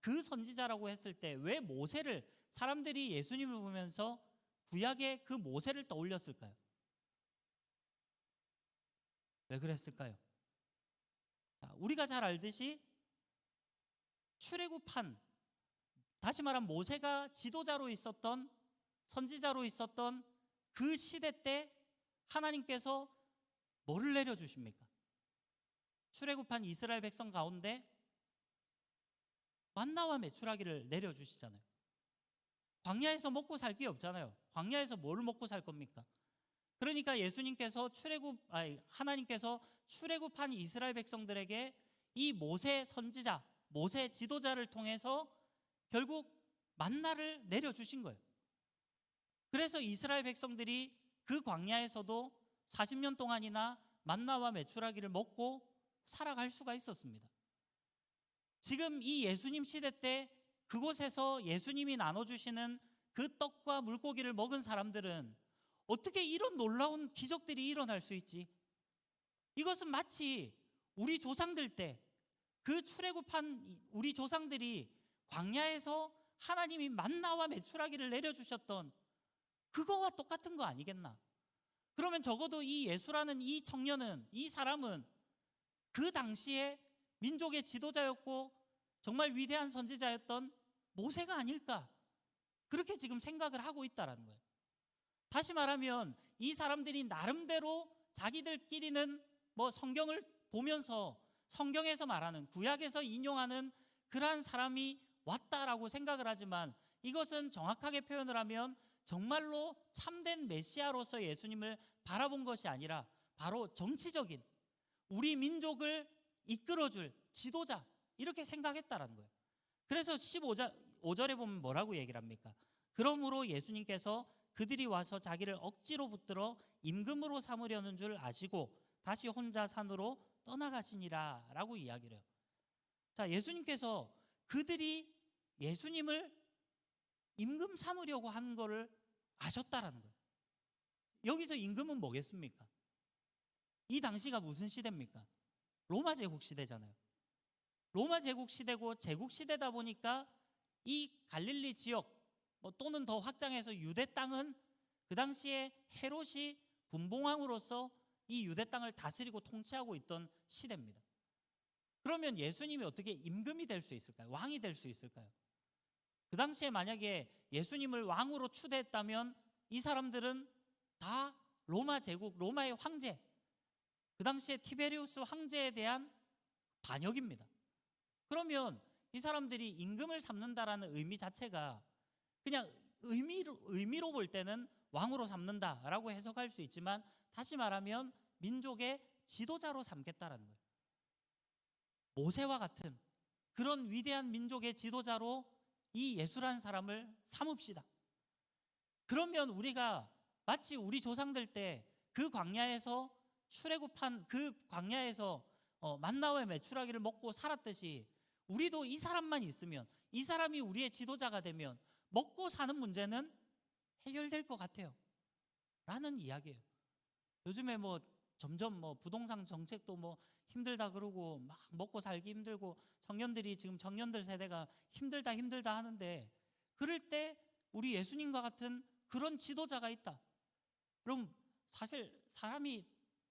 그 선지자라고 했을 때 왜 모세를 사람들이 예수님을 보면서 구약의 그 모세를 떠올렸을까요? 왜 그랬을까요? 자, 우리가 잘 알듯이 출애굽한, 다시 말하면 모세가 지도자로 있었던, 선지자로 있었던 그 시대 때 하나님께서 뭐를 내려주십니까? 출애굽한 이스라엘 백성 가운데 만나와 메추라기를 내려주시잖아요. 광야에서 먹고 살 게 없잖아요. 광야에서 뭘 먹고 살 겁니까? 그러니까 예수님께서 하나님께서 출애굽한 이스라엘 백성들에게 이 모세 선지자, 모세 지도자를 통해서 결국 만나를 내려주신 거예요. 그래서 이스라엘 백성들이 그 광야에서도 40년 동안이나 만나와 메추라기를 먹고 살아갈 수가 있었습니다. 지금 이 예수님 시대 때 그곳에서 예수님이 나눠주시는 그 떡과 물고기를 먹은 사람들은 어떻게 이런 놀라운 기적들이 일어날 수 있지? 이것은 마치 우리 조상들 때 그 출애굽한 우리 조상들이 광야에서 하나님이 만나와 메추라기를 내려주셨던 그거와 똑같은 거 아니겠나? 그러면 적어도 이 예수라는 이 청년은, 이 사람은 그 당시에 민족의 지도자였고 정말 위대한 선지자였던 모세가 아닐까? 그렇게 지금 생각을 하고 있다라는 거예요. 다시 말하면 이 사람들이 나름대로 자기들끼리는 뭐 성경을 보면서 성경에서 말하는, 구약에서 인용하는 그러한 사람이 왔다라고 생각을 하지만 이것은 정확하게 표현을 하면 정말로 참된 메시아로서 예수님을 바라본 것이 아니라 바로 정치적인 우리 민족을 이끌어줄 지도자, 이렇게 생각했다라는 거예요. 그래서 15절에 보면 뭐라고 얘기를 합니까? 그러므로 예수님께서 그들이 와서 자기를 억지로 붙들어 임금으로 삼으려는 줄 아시고 다시 혼자 산으로 떠나가시니라 라고 이야기를 해요. 자, 예수님께서 그들이 예수님을 임금 삼으려고 한 거를 아셨다라는 거예요. 여기서 임금은 뭐겠습니까? 이 당시가 무슨 시대입니까? 로마 제국 시대잖아요. 로마 제국 시대고 제국 시대다 보니까 이 갈릴리 지역 또는 더 확장해서 유대 땅은 그 당시에 헤롯이 분봉왕으로서 이 유대 땅을 다스리고 통치하고 있던 시대입니다. 그러면 예수님이 어떻게 임금이 될 수 있을까요? 왕이 될 수 있을까요? 그 당시에 만약에 예수님을 왕으로 추대했다면 이 사람들은 다 로마 제국, 로마의 황제, 그 당시에 티베리우스 황제에 대한 반역입니다. 그러면 이 사람들이 임금을 삼는다라는 의미 자체가 그냥 의미로 볼 때는 왕으로 삼는다라고 해석할 수 있지만 다시 말하면 민족의 지도자로 삼겠다라는 거예요. 모세와 같은 그런 위대한 민족의 지도자로 이 예수라는 사람을 삼읍시다. 그러면 우리가 마치 우리 조상들 때 그 광야에서 출애굽한 그 광야에서 만나와 메추라기를 먹고 살았듯이 우리도 이 사람만 있으면, 이 사람이 우리의 지도자가 되면 먹고 사는 문제는 해결될 것 같아요 라는 이야기예요. 요즘에 점점 부동산 정책도 힘들다 그러고 막 먹고 살기 힘들고 청년들이 지금 청년들 세대가 힘들다 하는데 그럴 때 우리 예수님과 같은 그런 지도자가 있다. 그럼 사실 사람이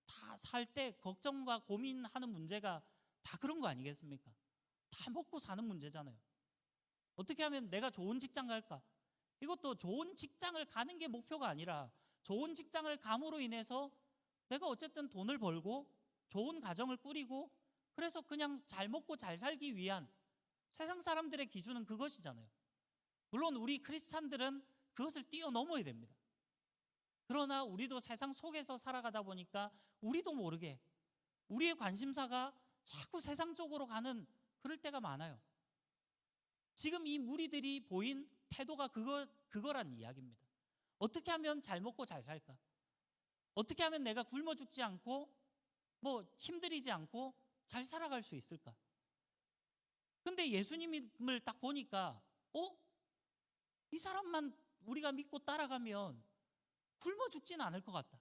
다 살 때 걱정과 고민하는 문제가 다 그런 거 아니겠습니까? 다 먹고 사는 문제잖아요. 어떻게 하면 내가 좋은 직장 갈까? 이것도 좋은 직장을 가는 게 목표가 아니라 좋은 직장을 감으로 인해서 내가 어쨌든 돈을 벌고 좋은 가정을 꾸리고 그래서 그냥 잘 먹고 잘 살기 위한 세상 사람들의 기준은 그것이잖아요. 물론 우리 크리스찬들은 그것을 뛰어넘어야 됩니다. 그러나 우리도 세상 속에서 살아가다 보니까 우리도 모르게 우리의 관심사가 자꾸 세상 쪽으로 가는 그럴 때가 많아요. 지금 이 무리들이 보인 태도가 그거란 이야기입니다. 어떻게 하면 잘 먹고 잘 살까? 어떻게 하면 내가 굶어 죽지 않고 힘들이지 않고 잘 살아갈 수 있을까? 근데 예수님을 딱 보니까 이 사람만 우리가 믿고 따라가면 굶어 죽지는 않을 것 같다.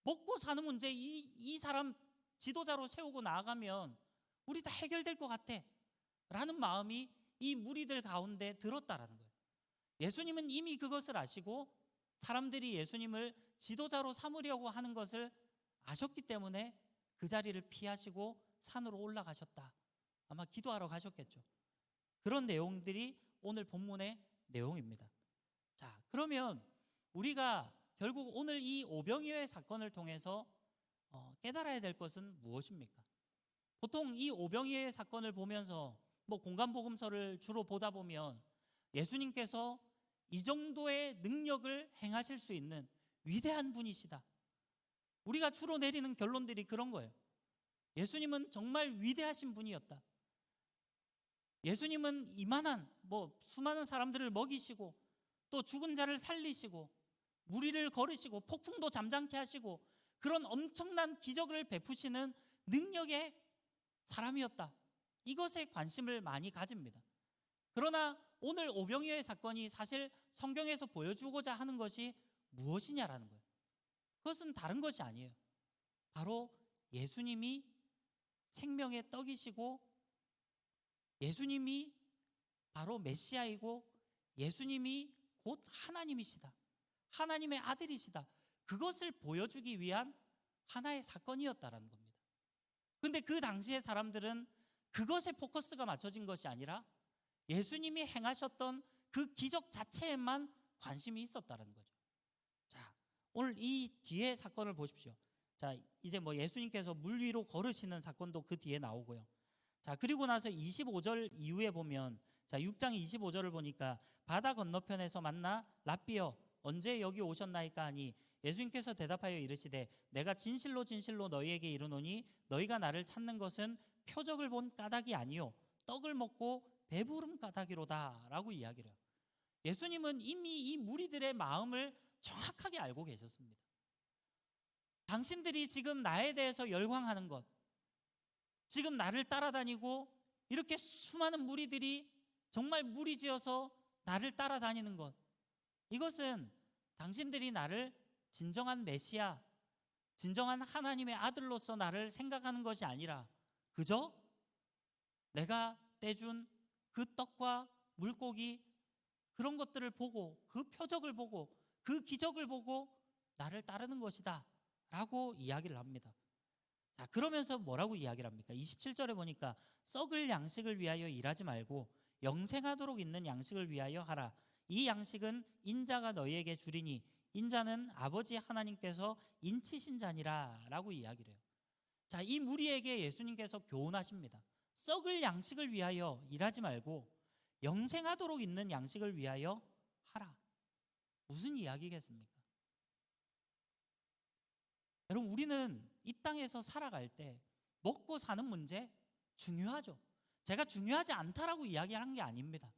먹고 사는 문제 이 사람 지도자로 세우고 나아가면 우리 다 해결될 것 같아 라는 마음이 이 무리들 가운데 들었다라는 거예요. 예수님은 이미 그것을 아시고 사람들이 예수님을 지도자로 삼으려고 하는 것을 아셨기 때문에 그 자리를 피하시고 산으로 올라가셨다. 아마 기도하러 가셨겠죠. 그런 내용들이 오늘 본문의 내용입니다. 자, 그러면 우리가 결국 오늘 이 오병이어의 사건을 통해서 깨달아야 될 것은 무엇입니까? 보통 이 오병이어의 사건을 보면서 공간복음서를 주로 보다 보면 예수님께서 이 정도의 능력을 행하실 수 있는 위대한 분이시다. 우리가 주로 내리는 결론들이 그런 거예요. 예수님은 정말 위대하신 분이었다. 예수님은 이만한 수많은 사람들을 먹이시고 또 죽은 자를 살리시고 무리를 걸으시고 폭풍도 잠잠케 하시고 그런 엄청난 기적을 베푸시는 능력의 사람이었다. 이것에 관심을 많이 가집니다. 그러나 오늘 오병이어의 사건이 사실 성경에서 보여주고자 하는 것이 무엇이냐라는 거예요. 그것은 다른 것이 아니에요. 바로 예수님이 생명의 떡이시고 예수님이 바로 메시아이고 예수님이 곧 하나님이시다. 하나님의 아들이시다. 그것을 보여주기 위한 하나의 사건이었다라는 겁니다. 그런데 그 당시의 사람들은 그것에 포커스가 맞춰진 것이 아니라 예수님이 행하셨던 그 기적 자체에만 관심이 있었다는 거죠. 자, 오늘 이 뒤에 사건을 보십시오. 자, 이제 예수님께서 물 위로 걸으시는 사건도 그 뒤에 나오고요. 자, 그리고 나서 25절 이후에 보면, 자, 6장 25절을 보니까 바다 건너편에서 만나 랍비여 언제 여기 오셨나이까 하니 예수님께서 대답하여 이르시되 내가 진실로 진실로 너희에게 이르노니 너희가 나를 찾는 것은 표적을 본 까닭이 아니요 떡을 먹고 배부름 까닭이로다 라고 이야기를 해요. 예수님은 이미 이 무리들의 마음을 정확하게 알고 계셨습니다. 당신들이 지금 나에 대해서 열광하는 것, 지금 나를 따라다니고 이렇게 수많은 무리들이 정말 무리지어서 나를 따라다니는 것, 이것은 당신들이 나를 진정한 메시아, 진정한 하나님의 아들로서 나를 생각하는 것이 아니라 그저 내가 떼준 그 떡과 물고기 그런 것들을 보고 그 표적을 보고 그 기적을 보고 나를 따르는 것이다 라고 이야기를 합니다. 자, 그러면서 뭐라고 이야기를 합니까? 27절에 보니까 썩을 양식을 위하여 일하지 말고 영생하도록 있는 양식을 위하여 하라. 이 양식은 인자가 너희에게 주리니 인자는 아버지 하나님께서 인치신 자니라 라고 이야기를 해요. 자, 이 무리에게 예수님께서 교훈하십니다. 썩을 양식을 위하여 일하지 말고 영생하도록 있는 양식을 위하여 하라. 무슨 이야기겠습니까? 여러분, 우리는 이 땅에서 살아갈 때 먹고 사는 문제 중요하죠. 제가 중요하지 않다라고 이야기하는 게 아닙니다.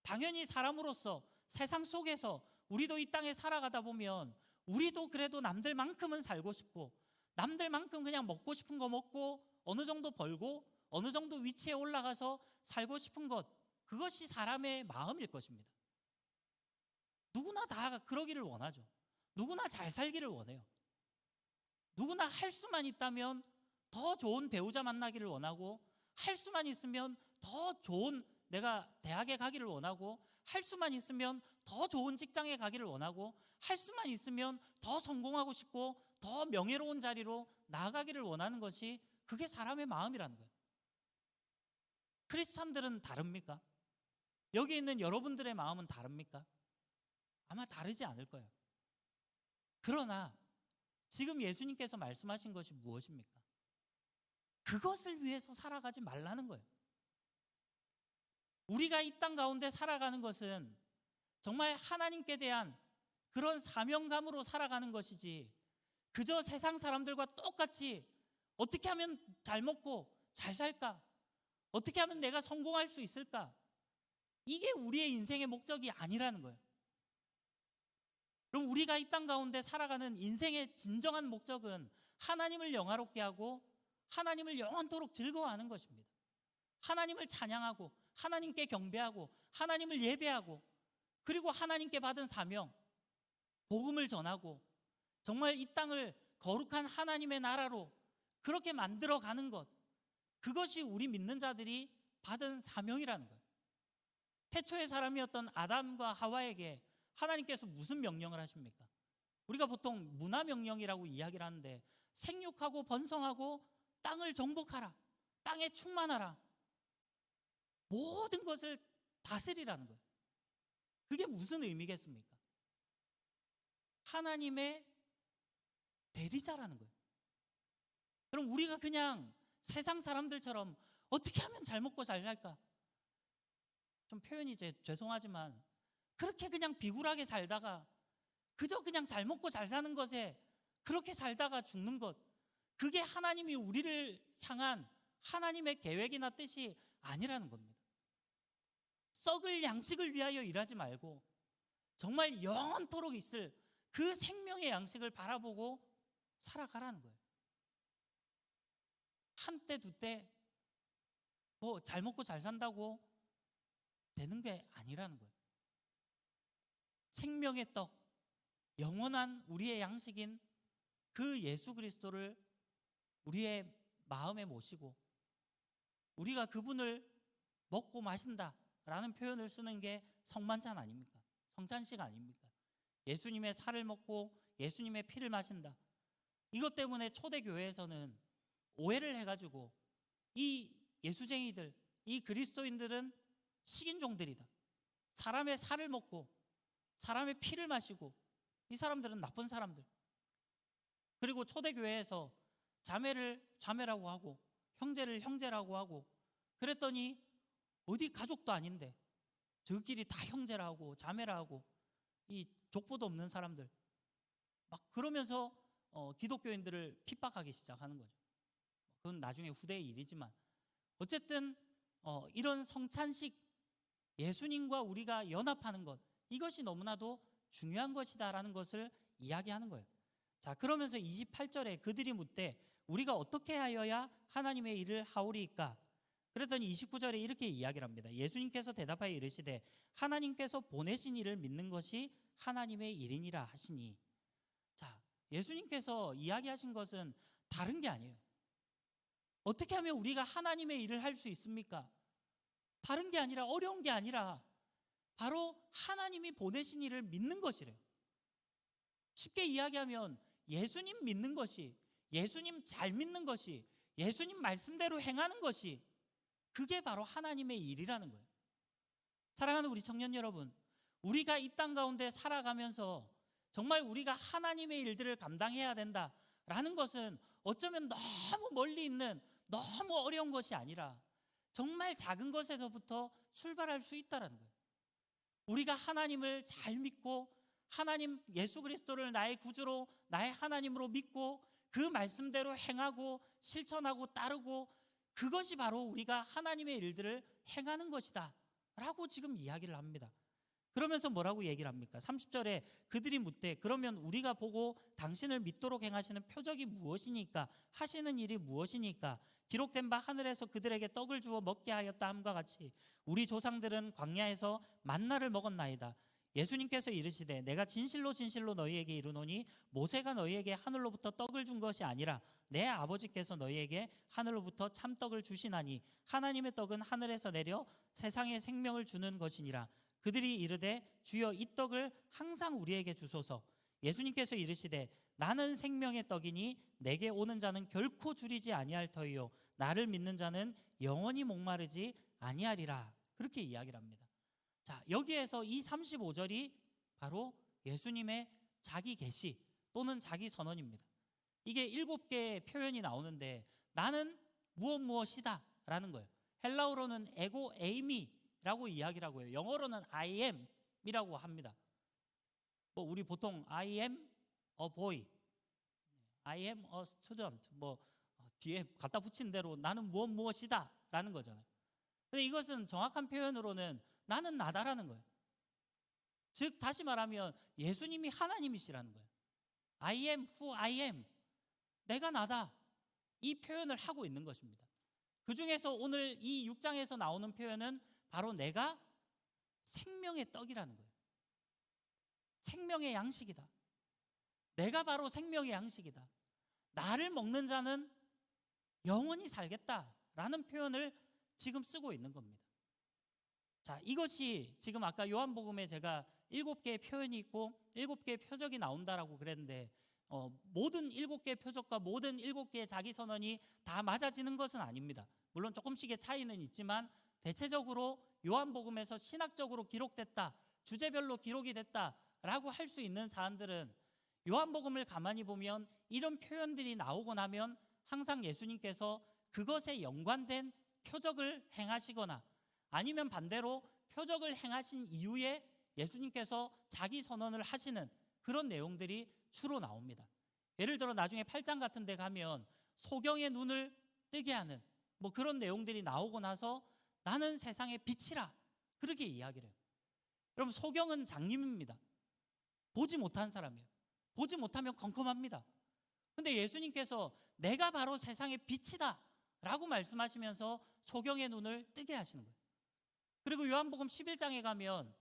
당연히 사람으로서 세상 속에서 우리도 이 땅에 살아가다 보면 우리도 그래도 남들만큼은 살고 싶고 남들만큼 그냥 먹고 싶은 거 먹고 어느 정도 벌고 어느 정도 위치에 올라가서 살고 싶은 것, 그것이 사람의 마음일 것입니다. 누구나 다 그러기를 원하죠. 누구나 잘 살기를 원해요. 누구나 할 수만 있다면 더 좋은 배우자 만나기를 원하고 할 수만 있으면 더 좋은 내가 대학에 가기를 원하고 할 수만 있으면 더 좋은 직장에 가기를 원하고 할 수만 있으면 더 성공하고 싶고 더 명예로운 자리로 나아가기를 원하는 것이 그게 사람의 마음이라는 거예요. 크리스찬들은 다릅니까? 여기 있는 여러분들의 마음은 다릅니까? 아마 다르지 않을 거예요. 그러나 지금 예수님께서 말씀하신 것이 무엇입니까? 그것을 위해서 살아가지 말라는 거예요. 우리가 이 땅 가운데 살아가는 것은 정말 하나님께 대한 그런 사명감으로 살아가는 것이지 그저 세상 사람들과 똑같이 어떻게 하면 잘 먹고 잘 살까? 어떻게 하면 내가 성공할 수 있을까? 이게 우리의 인생의 목적이 아니라는 거예요. 그럼 우리가 이 땅 가운데 살아가는 인생의 진정한 목적은 하나님을 영화롭게 하고 하나님을 영원토록 즐거워하는 것입니다. 하나님을 찬양하고 하나님께 경배하고 하나님을 예배하고 그리고 하나님께 받은 사명, 복음을 전하고 정말 이 땅을 거룩한 하나님의 나라로 그렇게 만들어 가는 것, 그것이 우리 믿는 자들이 받은 사명이라는 거예요. 태초의 사람이었던 아담과 하와에게 하나님께서 무슨 명령을 하십니까? 우리가 보통 문화 명령이라고 이야기를 하는데, 생육하고 번성하고 땅을 정복하라, 땅에 충만하라, 모든 것을 다스리라는 거예요. 그게 무슨 의미겠습니까? 하나님의 대리자라는 거예요. 그럼 우리가 그냥 세상 사람들처럼 어떻게 하면 잘 먹고 잘 살까? 좀 표현이 죄송하지만 그렇게 그냥 비굴하게 살다가 그저 그냥 잘 먹고 잘 사는 것에 그렇게 살다가 죽는 것, 그게 하나님이 우리를 향한 하나님의 계획이나 뜻이 아니라는 겁니다. 썩을 양식을 위하여 일하지 말고 정말 영원토록 있을 그 생명의 양식을 바라보고 살아가라는 거예요. 한때 두때 뭐 잘 먹고 잘 산다고 되는 게 아니라는 거예요. 생명의 떡, 영원한 우리의 양식인 그 예수 그리스도를 우리의 마음에 모시고 우리가 그분을 먹고 마신다라는 표현을 쓰는 게 성만찬 아닙니까? 성찬식 아닙니까? 예수님의 살을 먹고 예수님의 피를 마신다. 이것 때문에 초대교회에서는 오해를 해가지고 이 예수쟁이들, 이 그리스도인들은 식인종들이다, 사람의 살을 먹고 사람의 피를 마시고 이 사람들은 나쁜 사람들, 그리고 초대교회에서 자매를 자매라고 하고 형제를 형제라고 하고 그랬더니 어디 가족도 아닌데 저끼리 다 형제라고 자매라고 이 족보도 없는 사람들 막 그러면서 기독교인들을 핍박하기 시작하는 거죠. 그건 나중에 후대의 일이지만 어쨌든 이런 성찬식, 예수님과 우리가 연합하는 것, 이것이 너무나도 중요한 것이다라는 것을 이야기하는 거예요. 자, 그러면서 28절에 그들이 묻되 우리가 어떻게 하여야 하나님의 일을 하오리이까? 그랬더니 29절에 이렇게 이야기를 합니다. 예수님께서 대답하여 이르시되 하나님께서 보내신 이를 믿는 것이 하나님의 일이니라 하시니. 자, 예수님께서 이야기하신 것은 다른 게 아니에요. 어떻게 하면 우리가 하나님의 일을 할 수 있습니까? 다른 게 아니라, 어려운 게 아니라 바로 하나님이 보내신 이를 믿는 것이래요. 쉽게 이야기하면 예수님 믿는 것이, 예수님 잘 믿는 것이, 예수님 말씀대로 행하는 것이, 그게 바로 하나님의 일이라는 거예요. 사랑하는 우리 청년 여러분, 우리가 이 땅 가운데 살아가면서 정말 우리가 하나님의 일들을 감당해야 된다라는 것은 어쩌면 너무 멀리 있는 너무 어려운 것이 아니라 정말 작은 것에서부터 출발할 수 있다는 거예요. 우리가 하나님을 잘 믿고 하나님 예수 그리스도를 나의 구주로 나의 하나님으로 믿고 그 말씀대로 행하고 실천하고 따르고, 그것이 바로 우리가 하나님의 일들을 행하는 것이다 라고 지금 이야기를 합니다. 그러면서 뭐라고 얘기를 합니까? 30절에 그들이 묻되 그러면 우리가 보고 당신을 믿도록 행하시는 표적이 무엇이니까? 하시는 일이 무엇이니까? 기록된 바 하늘에서 그들에게 떡을 주어 먹게 하였다 함과 같이 우리 조상들은 광야에서 만나를 먹었나이다. 예수님께서 이르시되 내가 진실로 진실로 너희에게 이르노니 모세가 너희에게 하늘로부터 떡을 준 것이 아니라 내 아버지께서 너희에게 하늘로부터 참떡을 주시나니 하나님의 떡은 하늘에서 내려 세상에 생명을 주는 것이니라. 그들이 이르되 주여 이 떡을 항상 우리에게 주소서. 예수님께서 이르시되 나는 생명의 떡이니 내게 오는 자는 결코 줄이지 아니할 터이요 나를 믿는 자는 영원히 목마르지 아니하리라. 그렇게 이야기를 합니다. 자, 여기에서 이 35절이 바로 예수님의 자기 계시 또는 자기 선언입니다. 이게 7개의 표현이 나오는데 나는 무엇이다 라는 거예요. 헬라어로는 에고 에이미라고 이야기를 하고요. 영어로는 I am이라고 합니다. 뭐 우리 보통 I am a boy, I am a student, 뭐 뒤에 갖다 붙인 대로 나는 무엇이다 라는 거잖아요. 근데 이것은 정확한 표현으로는 나는 나다라는 거예요. 즉 다시 말하면 예수님이 하나님이시라는 거예요. I am who I am, 내가 나다, 이 표현을 하고 있는 것입니다. 그 중에서 오늘 이 6장에서 나오는 표현은 바로 내가 생명의 떡이라는 거예요. 생명의 양식이다. 내가 바로 생명의 양식이다. 나를 먹는 자는 영원히 살겠다라는 표현을 지금 쓰고 있는 겁니다. 자, 이것이 지금 아까 요한복음에 제가 7개의 표현이 있고 7개의 표적이 나온다라고 그랬는데 모든 7개의 표적과 모든 7개의 자기 선언이 다 맞아지는 것은 아닙니다. 물론 조금씩의 차이는 있지만 대체적으로 요한복음에서 신학적으로 기록됐다, 주제별로 기록이 됐다라고 할 수 있는 사안들은 요한복음을 가만히 보면 이런 표현들이 나오고 나면 항상 예수님께서 그것에 연관된 표적을 행하시거나 아니면 반대로 표적을 행하신 이후에 예수님께서 자기 선언을 하시는 그런 내용들이 주로 나옵니다. 예를 들어 나중에 8장 같은 데 가면 소경의 눈을 뜨게 하는 뭐 그런 내용들이 나오고 나서 나는 세상의 빛이라 그렇게 이야기를 해요. 여러분, 소경은 장님입니다. 보지 못한 사람이에요. 보지 못하면 컴컴합니다. 근데 예수님께서 내가 바로 세상의 빛이다 라고 말씀하시면서 소경의 눈을 뜨게 하시는 거예요. 그리고 요한복음 11장에 가면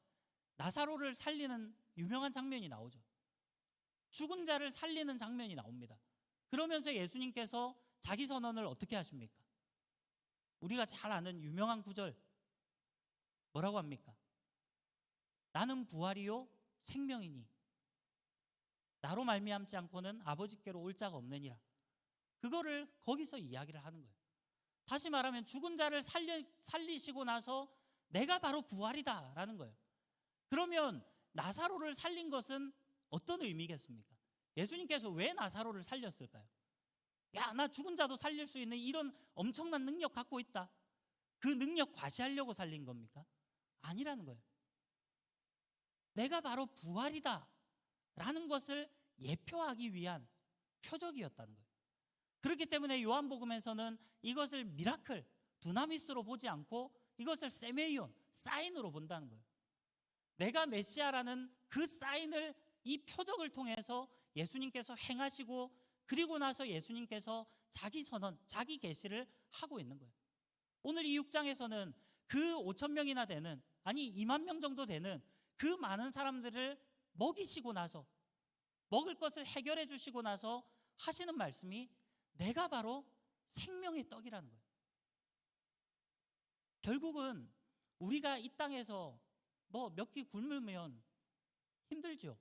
나사로를 살리는 유명한 장면이 나오죠. 죽은 자를 살리는 장면이 나옵니다. 그러면서 예수님께서 자기 선언을 어떻게 하십니까? 우리가 잘 아는 유명한 구절 뭐라고 합니까? 나는 부활이요 생명이니 나로 말미암지 않고는 아버지께로 올 자가 없느니라. 그거를 거기서 이야기를 하는 거예요. 다시 말하면 죽은 자를 살리시고 나서 내가 바로 부활이다 라는 거예요. 그러면 나사로를 살린 것은 어떤 의미겠습니까? 예수님께서 왜 나사로를 살렸을까요? 야, 나 죽은 자도 살릴 수 있는 이런 엄청난 능력 갖고 있다. 그 능력 과시하려고 살린 겁니까? 아니라는 거예요. 내가 바로 부활이다 라는 것을 예표하기 위한 표적이었다는 거예요. 그렇기 때문에 요한복음에서는 이것을 미라클, 두나미스로 보지 않고 이것을 세메이온, 사인으로 본다는 거예요. 내가 메시아라는 그 사인을 이 표적을 통해서 예수님께서 행하시고 그리고 나서 예수님께서 자기 선언, 자기 계시를 하고 있는 거예요. 오늘 이 6장에서는 그 5천 명이나 되는, 아니 2만 명 정도 되는 그 많은 사람들을 먹이시고 나서 먹을 것을 해결해 주시고 나서 하시는 말씀이 내가 바로 생명의 떡이라는 거예요. 결국은 우리가 이 땅에서 뭐 몇 끼 굶으면 힘들죠.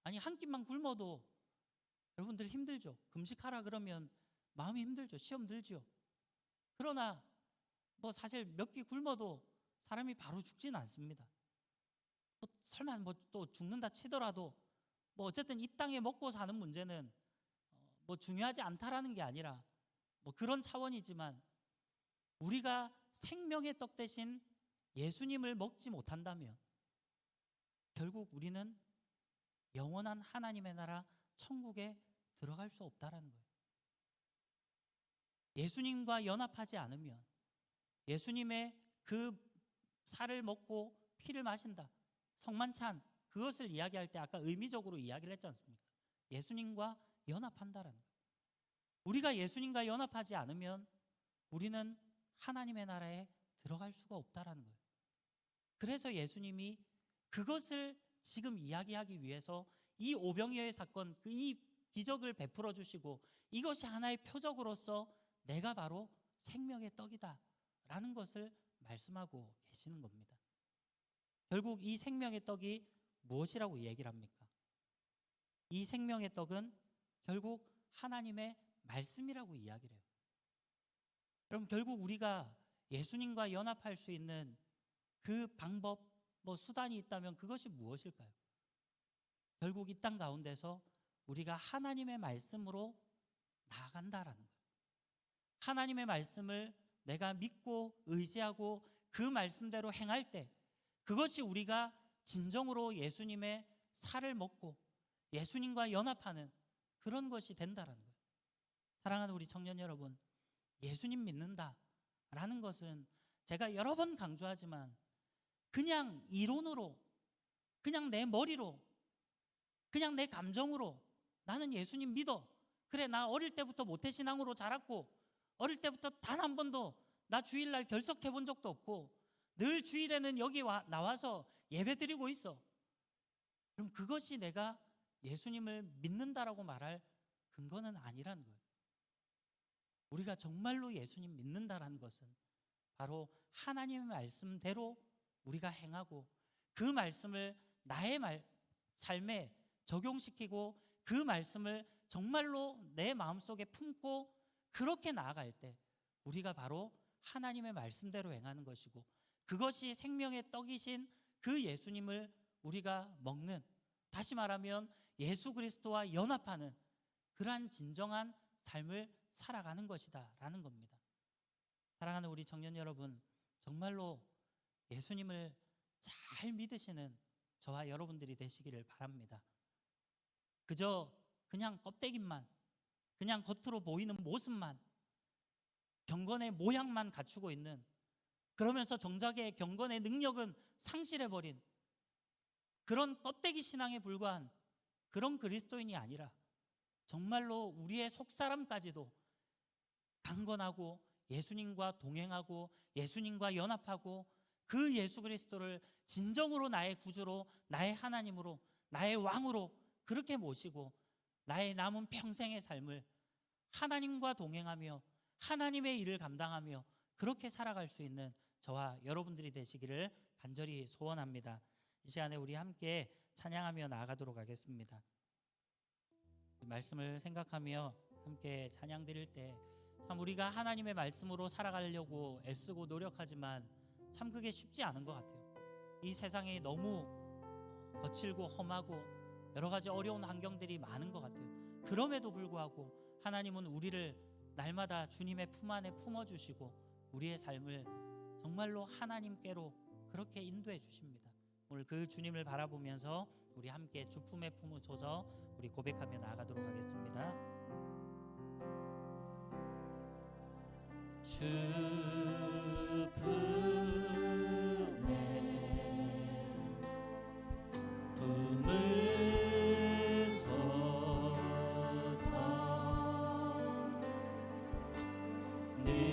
아니 한 끼만 굶어도 여러분들 힘들죠. 금식하라 그러면 마음이 힘들죠. 시험 들죠. 그러나 뭐 사실 몇 끼 굶어도 사람이 바로 죽지는 않습니다. 뭐 설마 뭐 또 죽는다 치더라도 뭐 어쨌든 이 땅에 먹고 사는 문제는 뭐 중요하지 않다라는 게 아니라 뭐 그런 차원이지만 우리가 생명의 떡 대신 예수님을 먹지 못한다면 결국 우리는 영원한 하나님의 나라 천국에 들어갈 수 없다라는 거예요. 예수님과 연합하지 않으면 예수님의 그 살을 먹고 피를 마신다, 성만찬, 그것을 이야기할 때 아까 의미적으로 이야기를 했지 않습니까? 예수님과 연합한다라는 거예요. 우리가 예수님과 연합하지 않으면 우리는 하나님의 나라에 들어갈 수가 없다라는 거예요. 그래서 예수님이 그것을 지금 이야기하기 위해서 이 오병이어의 사건, 이 기적을 베풀어 주시고 이것이 하나의 표적으로서 내가 바로 생명의 떡이다 라는 것을 말씀하고 계시는 겁니다. 결국 이 생명의 떡이 무엇이라고 얘기를 합니까? 이 생명의 떡은 결국 하나님의 말씀이라고 이야기를 해요. 여러분, 결국 우리가 예수님과 연합할 수 있는 그 방법, 뭐 수단이 있다면 그것이 무엇일까요? 결국 이 땅 가운데서 우리가 하나님의 말씀으로 나아간다라는 거예요. 하나님의 말씀을 내가 믿고 의지하고 그 말씀대로 행할 때 그것이 우리가 진정으로 예수님의 살을 먹고 예수님과 연합하는 그런 것이 된다라는 거예요. 사랑하는 우리 청년 여러분, 예수님 믿는다라는 것은 제가 여러 번 강조하지만 그냥 이론으로, 그냥 내 머리로, 그냥 내 감정으로 나는 예수님 믿어. 그래, 나 어릴 때부터 모태신앙으로 자랐고 어릴 때부터 단 한 번도 나 주일날 결석해 본 적도 없고 늘 주일에는 여기 나와서 예배 드리고 있어. 그럼 그것이 내가 예수님을 믿는다라고 말할 근거는 아니라는 거예요. 우리가 정말로 예수님 믿는다라는 것은 바로 하나님의 말씀대로 우리가 행하고 그 말씀을 나의 삶에 적용시키고 그 말씀을 정말로 내 마음속에 품고 그렇게 나아갈 때 우리가 바로 하나님의 말씀대로 행하는 것이고, 그것이 생명의 떡이신 그 예수님을 우리가 먹는, 다시 말하면 예수 그리스도와 연합하는 그러한 진정한 삶을 살아가는 것이다 라는 겁니다. 사랑하는 우리 청년 여러분, 정말로 예수님을 잘 믿으시는 저와 여러분들이 되시기를 바랍니다. 그저 그냥 껍데기만, 그냥 겉으로 보이는 모습만, 경건의 모양만 갖추고 있는, 그러면서 정작의 경건의 능력은 상실해버린 그런 껍데기 신앙에 불과한 그런 그리스도인이 아니라 정말로 우리의 속사람까지도 강건하고 예수님과 동행하고 예수님과 연합하고 그 예수 그리스도를 진정으로 나의 구주로, 나의 하나님으로, 나의 왕으로 그렇게 모시고 나의 남은 평생의 삶을 하나님과 동행하며 하나님의 일을 감당하며 그렇게 살아갈 수 있는 저와 여러분들이 되시기를 간절히 소원합니다. 이 시간에 우리 함께 찬양하며 나아가도록 하겠습니다. 말씀을 생각하며 함께 찬양 드릴 때 참 우리가 하나님의 말씀으로 살아가려고 애쓰고 노력하지만 참 그게 쉽지 않은 것 같아요. 이 세상이 너무 거칠고 험하고 여러 가지 어려운 환경들이 많은 것 같아요. 그럼에도 불구하고 하나님은 우리를 날마다 주님의 품 안에 품어주시고 우리의 삶을 정말로 하나님께로 그렇게 인도해 주십니다. 오늘 그 주님을 바라보면서 우리 함께 주 품에 품으소서 우리 고백하며 나아가도록 하겠습니다. 주 품에 품으소서. 능력에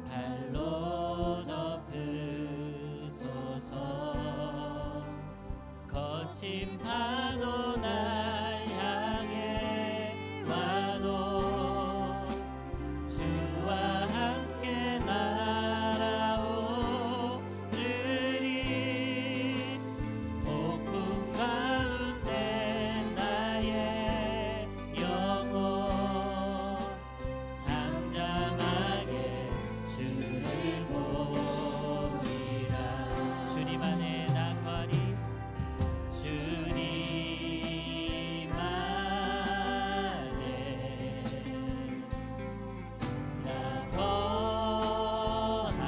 발로 덮으소서. 거친 파도 날 향해 와도 주와 함께 날아오르리. 폭풍 가운데 나의 영혼 잠잠하게 주를 보리라. 주님 안에 나 거하리. 주님 안에 나 거하리.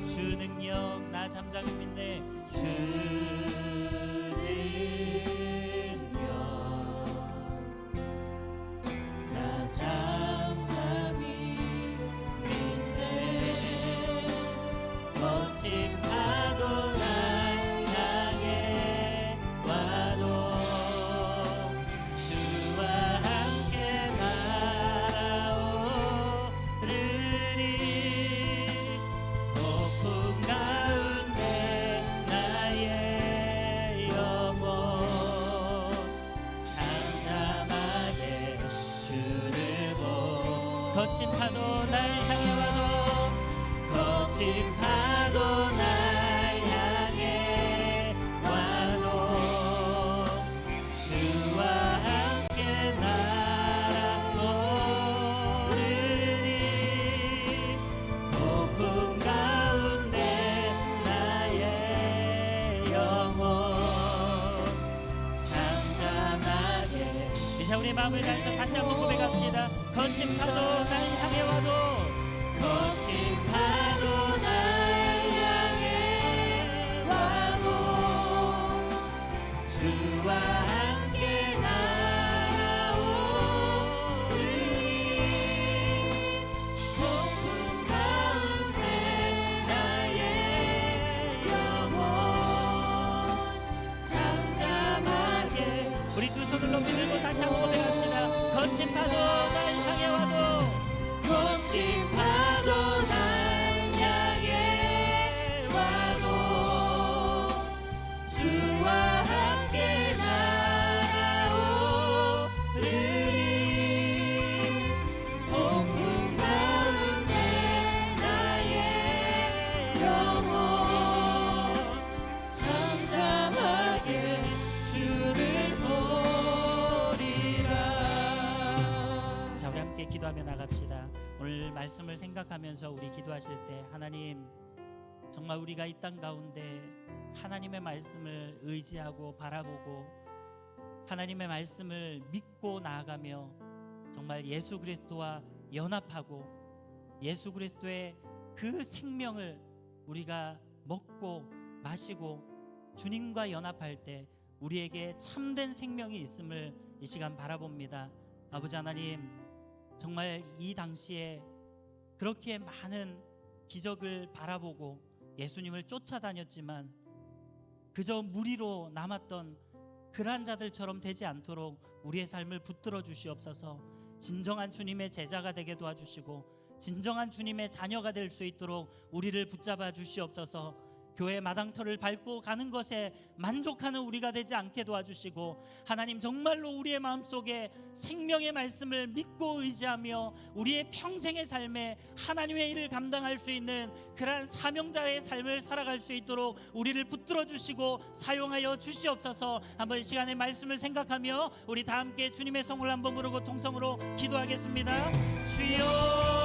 주 능력 나 잠잠히 믿네. 주 능력 나 잠잠히 믿네. 거친 파도 날 향해 와도 주와 함께 날아오르리. 폭풍 가운데 나의 영혼 잠잠하게 주를 보. 거친 파도 날 향해 와도, 거친 파도 날 향해 와도 주와 함께 날아오르리. 폭풍 가운데 나의 영혼 잠잠하게. 이제 우리 마음을 다해서 다시 한번 고백합시다. 거친 파도 날 향해 와도, 거친 파도 날 향해 와도 주와 함께 날아오르리. 폭풍 가운데 나의 영혼 잠잠하게. 우리 두 손을 높이 들고 다시 한번 고백합시다. 거친 파도 날 향해 와도, 거친 파도 날 향해 함께 기도하며 나갑시다. 오늘 말씀을 생각하면서 우리 기도하실 때 하나님, 정말 우리가 이 땅 가운데 하나님의 말씀을 의지하고 바라보고 하나님의 말씀을 믿고 나아가며 정말 예수 그리스도와 연합하고 예수 그리스도의 그 생명을 우리가 먹고 마시고 주님과 연합할 때 우리에게 참된 생명이 있음을 이 시간 바라봅니다. 아버지 하나님, 정말 이 당시에 그렇게 많은 기적을 바라보고 예수님을 쫓아다녔지만 그저 무리로 남았던 그러한 자들처럼 되지 않도록 우리의 삶을 붙들어 주시옵소서. 진정한 주님의 제자가 되게 도와주시고 진정한 주님의 자녀가 될 수 있도록 우리를 붙잡아 주시옵소서. 교회 마당터를 밟고 가는 것에 만족하는 우리가 되지 않게 도와주시고 하나님, 정말로 우리의 마음속에 생명의 말씀을 믿고 의지하며 우리의 평생의 삶에 하나님의 일을 감당할 수 있는 그러한 사명자의 삶을 살아갈 수 있도록 우리를 붙들어 주시고 사용하여 주시옵소서. 한번 이 시간에 말씀을 생각하며 우리 다 함께 주님의 성을 한번 부르고 통성으로 기도하겠습니다. 주여,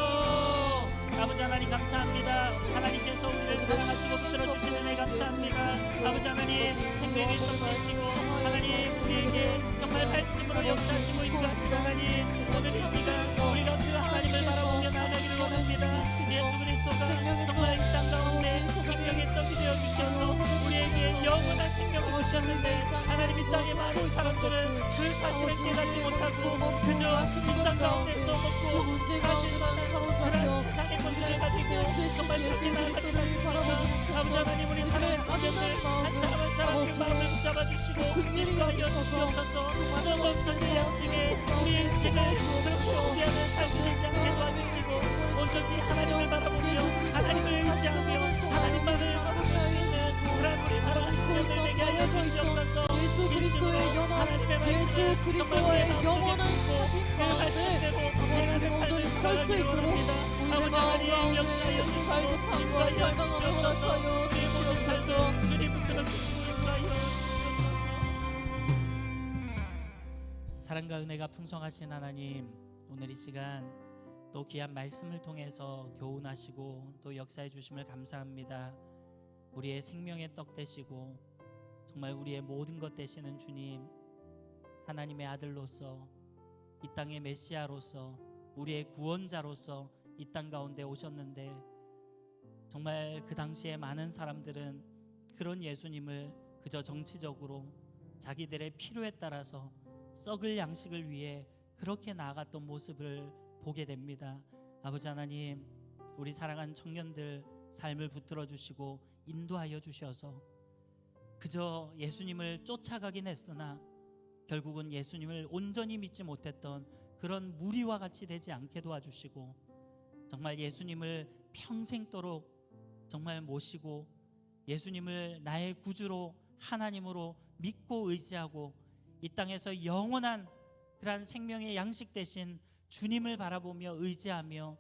아버지 하나님 감사합니다. 하나님께서 우리를 사랑하시고 붙들어주시는 애 감사합니다. 아버지 하나님, 생명의 떡 되시고 하나님, 우리에게 정말 말씀으로 역사하시고 인도하시는 하나님, 오늘 이 시간 우리가 그 하나님을 바라보며 나아가기를 원합니다. 예수 그리스도가 정말 이 땅 가운데 생명의 떡이 되어주셔서 우리에게 영원한 생명을 주셨는데 하나님, 이 땅의 많은 사람들은 그 사실을 깨닫지 못하고 그저 이 땅 가운데서 먹고 사라질 만한 그런 세상의 것들을 가지고 정말 그렇게 나아가지 않습니까? 아버지 하나님, 우리 사랑하는 청년들 한 사람 한 사람 그 마음을 붙잡아 주시고 인도하여 주시옵소서. 썩 없어질 양식에 우리의 인생을 그렇게 포기하는 삶이 되지 않게 도와주시고 온전히 하나님을 바라보며 하나님을 의지하며 하나님만을 바라볼 수 있는 그런 우리 사랑하는 청년들 되게 하여 주시옵소서. 진심으로 하나님의 말씀을 정말 우리의 마음속에 품고 그 말씀대로 행하는 삶을 살아가기를 원합니다. 아버지 하나님, 역사하여 주시고 인도하여 주시옵소서. 우리의 모든 삶을 주님 붙들어 주시고 인도하여 주시옵소서. 사랑과 은혜가 풍성하신 하나님, 오늘 이 시간 또 귀한 말씀을 통해서 교훈하시고 또 역사해 주심을 감사합니다. 우리의 생명의 떡 되시고 정말 우리의 모든 것 되시는 주님, 하나님의 아들로서 이 땅의 메시아로서 우리의 구원자로서 이 땅 가운데 오셨는데 정말 그 당시에 많은 사람들은 그런 예수님을 그저 정치적으로 자기들의 필요에 따라서 썩을 양식을 위해 그렇게 나아갔던 모습을 보게 됩니다. 아버지 하나님, 우리 사랑하는 청년들 삶을 붙들어 주시고 인도하여 주셔서 그저 예수님을 쫓아가긴 했으나 결국은 예수님을 온전히 믿지 못했던 그런 무리와 같이 되지 않게 도와주시고 정말 예수님을 평생도록 정말 모시고 예수님을 나의 구주로 하나님으로 믿고 의지하고 이 땅에서 영원한 그러한 생명의 양식 대신 주님을 바라보며 의지하며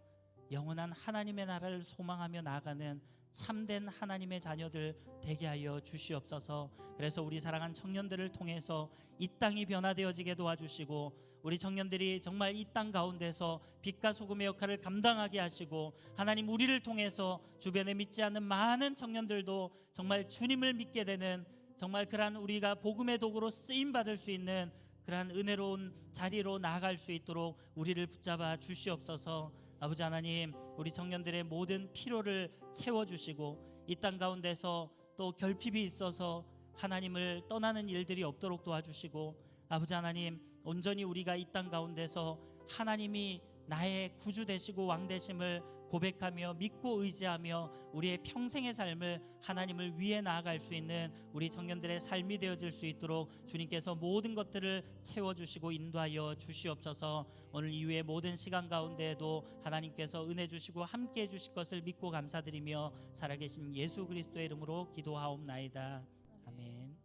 영원한 하나님의 나라를 소망하며 나아가는 참된 하나님의 자녀들 되게 하여 주시옵소서. 그래서 우리 사랑한 청년들을 통해서 이 땅이 변화되어지게 도와주시고 우리 청년들이 정말 이 땅 가운데서 빛과 소금의 역할을 감당하게 하시고 하나님, 우리를 통해서 주변에 믿지 않는 많은 청년들도 정말 주님을 믿게 되는 정말 그러한 우리가 복음의 도구로 쓰임받을 수 있는 그러한 은혜로운 자리로 나아갈 수 있도록 우리를 붙잡아 주시옵소서. 아버지 하나님, 우리 청년들의 모든 필요를 채워주시고 이 땅 가운데서 또 결핍이 있어서 하나님을 떠나는 일들이 없도록 도와주시고 아버지 하나님, 온전히 우리가 이 땅 가운데서 하나님이 나의 구주 되시고 왕 되심을 고백하며 믿고 의지하며 우리의 평생의 삶을 하나님을 위해 나아갈 수 있는 우리 청년들의 삶이 되어질 수 있도록 주님께서 모든 것들을 채워주시고 인도하여 주시옵소서. 오늘 이후의 모든 시간 가운데에도 하나님께서 은혜 주시고 함께해 주실 것을 믿고 감사드리며 살아계신 예수 그리스도의 이름으로 기도하옵나이다. 아멘.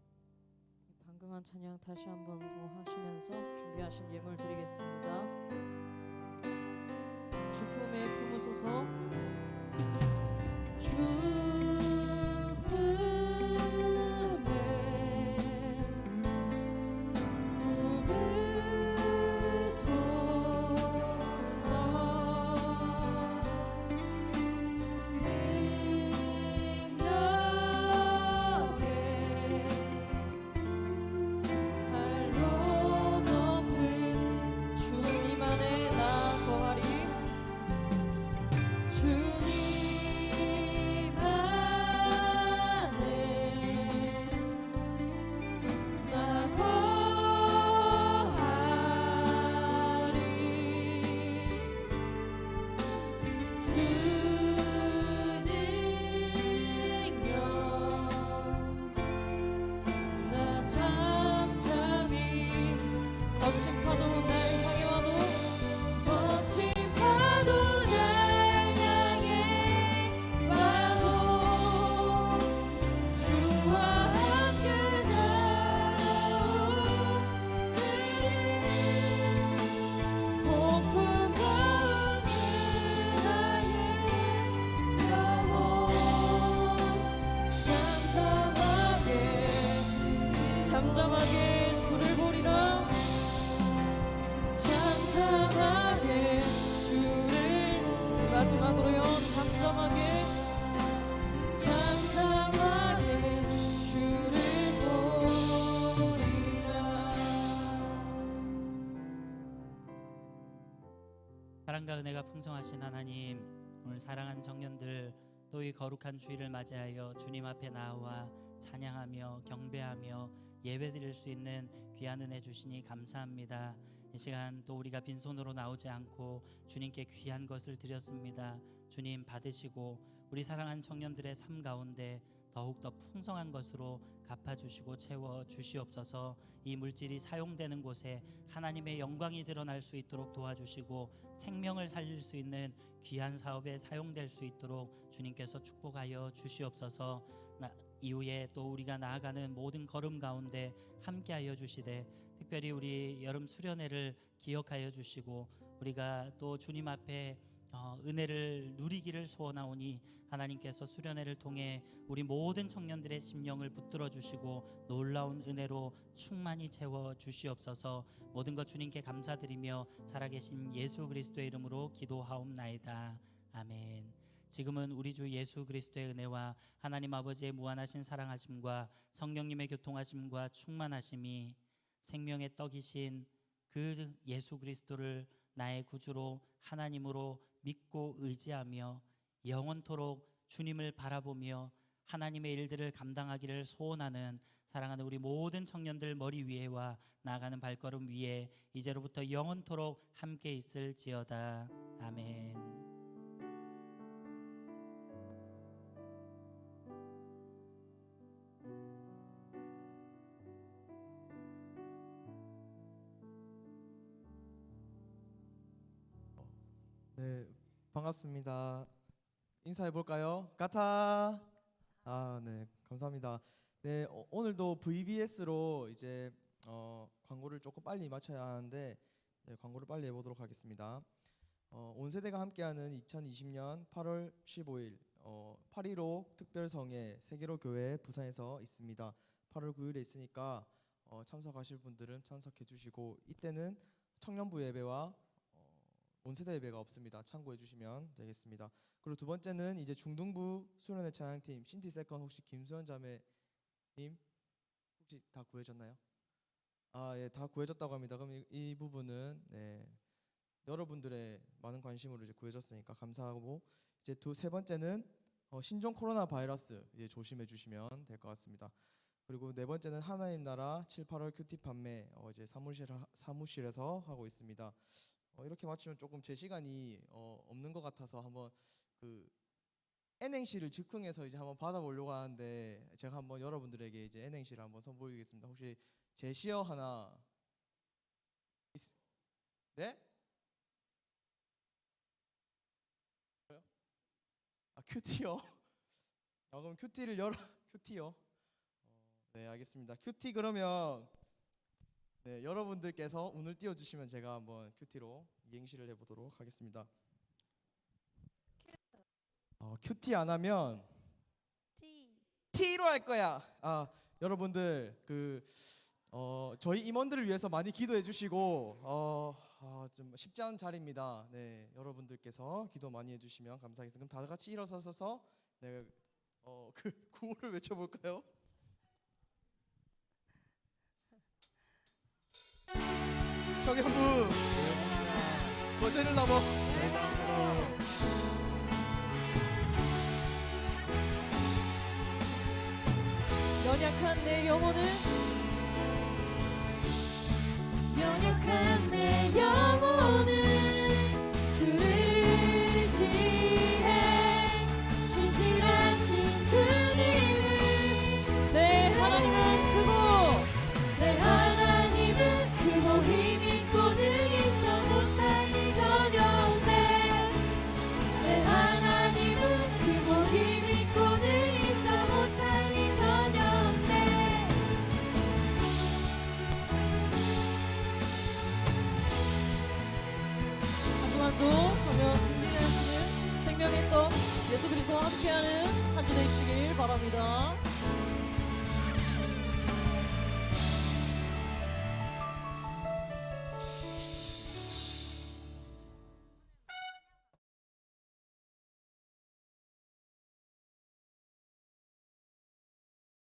방금 한 찬양 다시 한번 더 하시면서 준비하신 예물 드리겠습니다. 주품에 품으소서. 주품에 품으소서. 사랑과 은혜가 풍성하신 하나님, 오늘 사랑한 청년들 또 이 거룩한 주일을 맞이하여 주님 앞에 나와 찬양하며 경배하며 예배드릴 수 있는 귀한 은혜 주시니 감사합니다. 이 시간 또 우리가 빈손으로 나오지 않고 주님께 귀한 것을 드렸습니다. 주님 받으시고 우리 사랑한 청년들의 삶 가운데 더욱더 풍성한 것으로 갚아주시고 채워주시옵소서. 이 물질이 사용되는 곳에 하나님의 영광이 드러날 수 있도록 도와주시고 생명을 살릴 수 있는 귀한 사업에 사용될 수 있도록 주님께서 축복하여 주시옵소서. 이후에 또 우리가 나아가는 모든 걸음 가운데 함께하여 주시되 특별히 우리 여름 수련회를 기억하여 주시고 우리가 또 주님 앞에 은혜를 누리기를 소원하오니 하나님께서 수련회를 통해 우리 모든 청년들의 심령을 붙들어 주시고 놀라운 은혜로 충만히 채워 주시옵소서. 모든 것 주님께 감사드리며 살아계신 예수 그리스도의 이름으로 기도하옵나이다. 아멘. 지금은 우리 주 예수 그리스도의 은혜와 하나님 아버지의 무한하신 사랑하심과 성령님의 교통하심과 충만하심이 생명의 떡이신 그 예수 그리스도를 나의 구주로 하나님으로 믿고 의지하며 영원토록 주님을 바라보며 하나님의 일들을 감당하기를 소원하는 사랑하는 우리 모든 청년들 머리 위에와 나아가는 발걸음 위에 이제로부터 영원토록 함께 있을지어다. 아멘. 네, 반갑습니다. 인사해 볼까요? 가타. 네, 감사합니다. 네, 오늘도 VBS로 이제 광고를 조금 빨리 맞춰야 하는데 네, 광고를 빨리 해보도록 하겠습니다. 온 세대가 함께하는 2020년 8월 15일 8.15 특별성회 세계로 교회 부산에서 있습니다. 8월 9일에 있으니까 참석하실 분들은 참석해 주시고 이때는 청년부 예배와 온세대 예배가 없습니다. 참고해 주시면 되겠습니다. 그리고 두 번째는 이제 중등부 수련회 찬양팀 신티 세컨 혹시 김수현 자매님 혹시 다 구해졌나요? 예, 다 구해졌다고 합니다. 그럼 이 부분은 네, 여러분들의 많은 관심으로 이제 구해졌으니까 감사하고 이제 세 번째는 신종 코로나 바이러스 이제 조심해 주시면 될 것 같습니다. 그리고 네 번째는 하나님 나라 7, 8월 큐티 판매 이제 사무실에서 하고 있습니다. 이렇게 마치면 조금 제 시간이 없는 것 같아서 한번 그 N행시를 즉흥해서 이제 한번 받아보려고 하는데 제가 한번 여러분들에게 이제 N행시를 한번 선보이겠습니다. 혹시 제시어 하나 네? 큐티요? 그럼 큐티를 큐티요? 네, 알겠습니다. 큐티 그러면 네, 여러분들께서 운을 띄워주시면 제가 한번 큐티로 이행시를 해보도록 하겠습니다. 큐티 안 하면 T로 할 거야. 여러분들 저희 임원들을 위해서 많이 기도해 주시고 좀 쉽지 않은 자리입니다. 네, 여러분들께서 기도 많이 해주시면 감사하겠습니다. 그럼 다 같이 일어서서 네, 그 구호를 외쳐볼까요? 청년부 거제를 넘어 연약한 내 영혼을 연약한 내 영혼을 주를 의지해 신실하신 주님을 내 하나님은 크고 내 하나님은 크고 힘있고는 있어 못할 일 전혀 없네 내 하나님은 크고 힘있고는 있어 못할 일 전혀 없네 한 주간도 정녕 승리하시는 생명의 떡 예수 그리스도와 함께하는 한 주 되시길 바랍니다.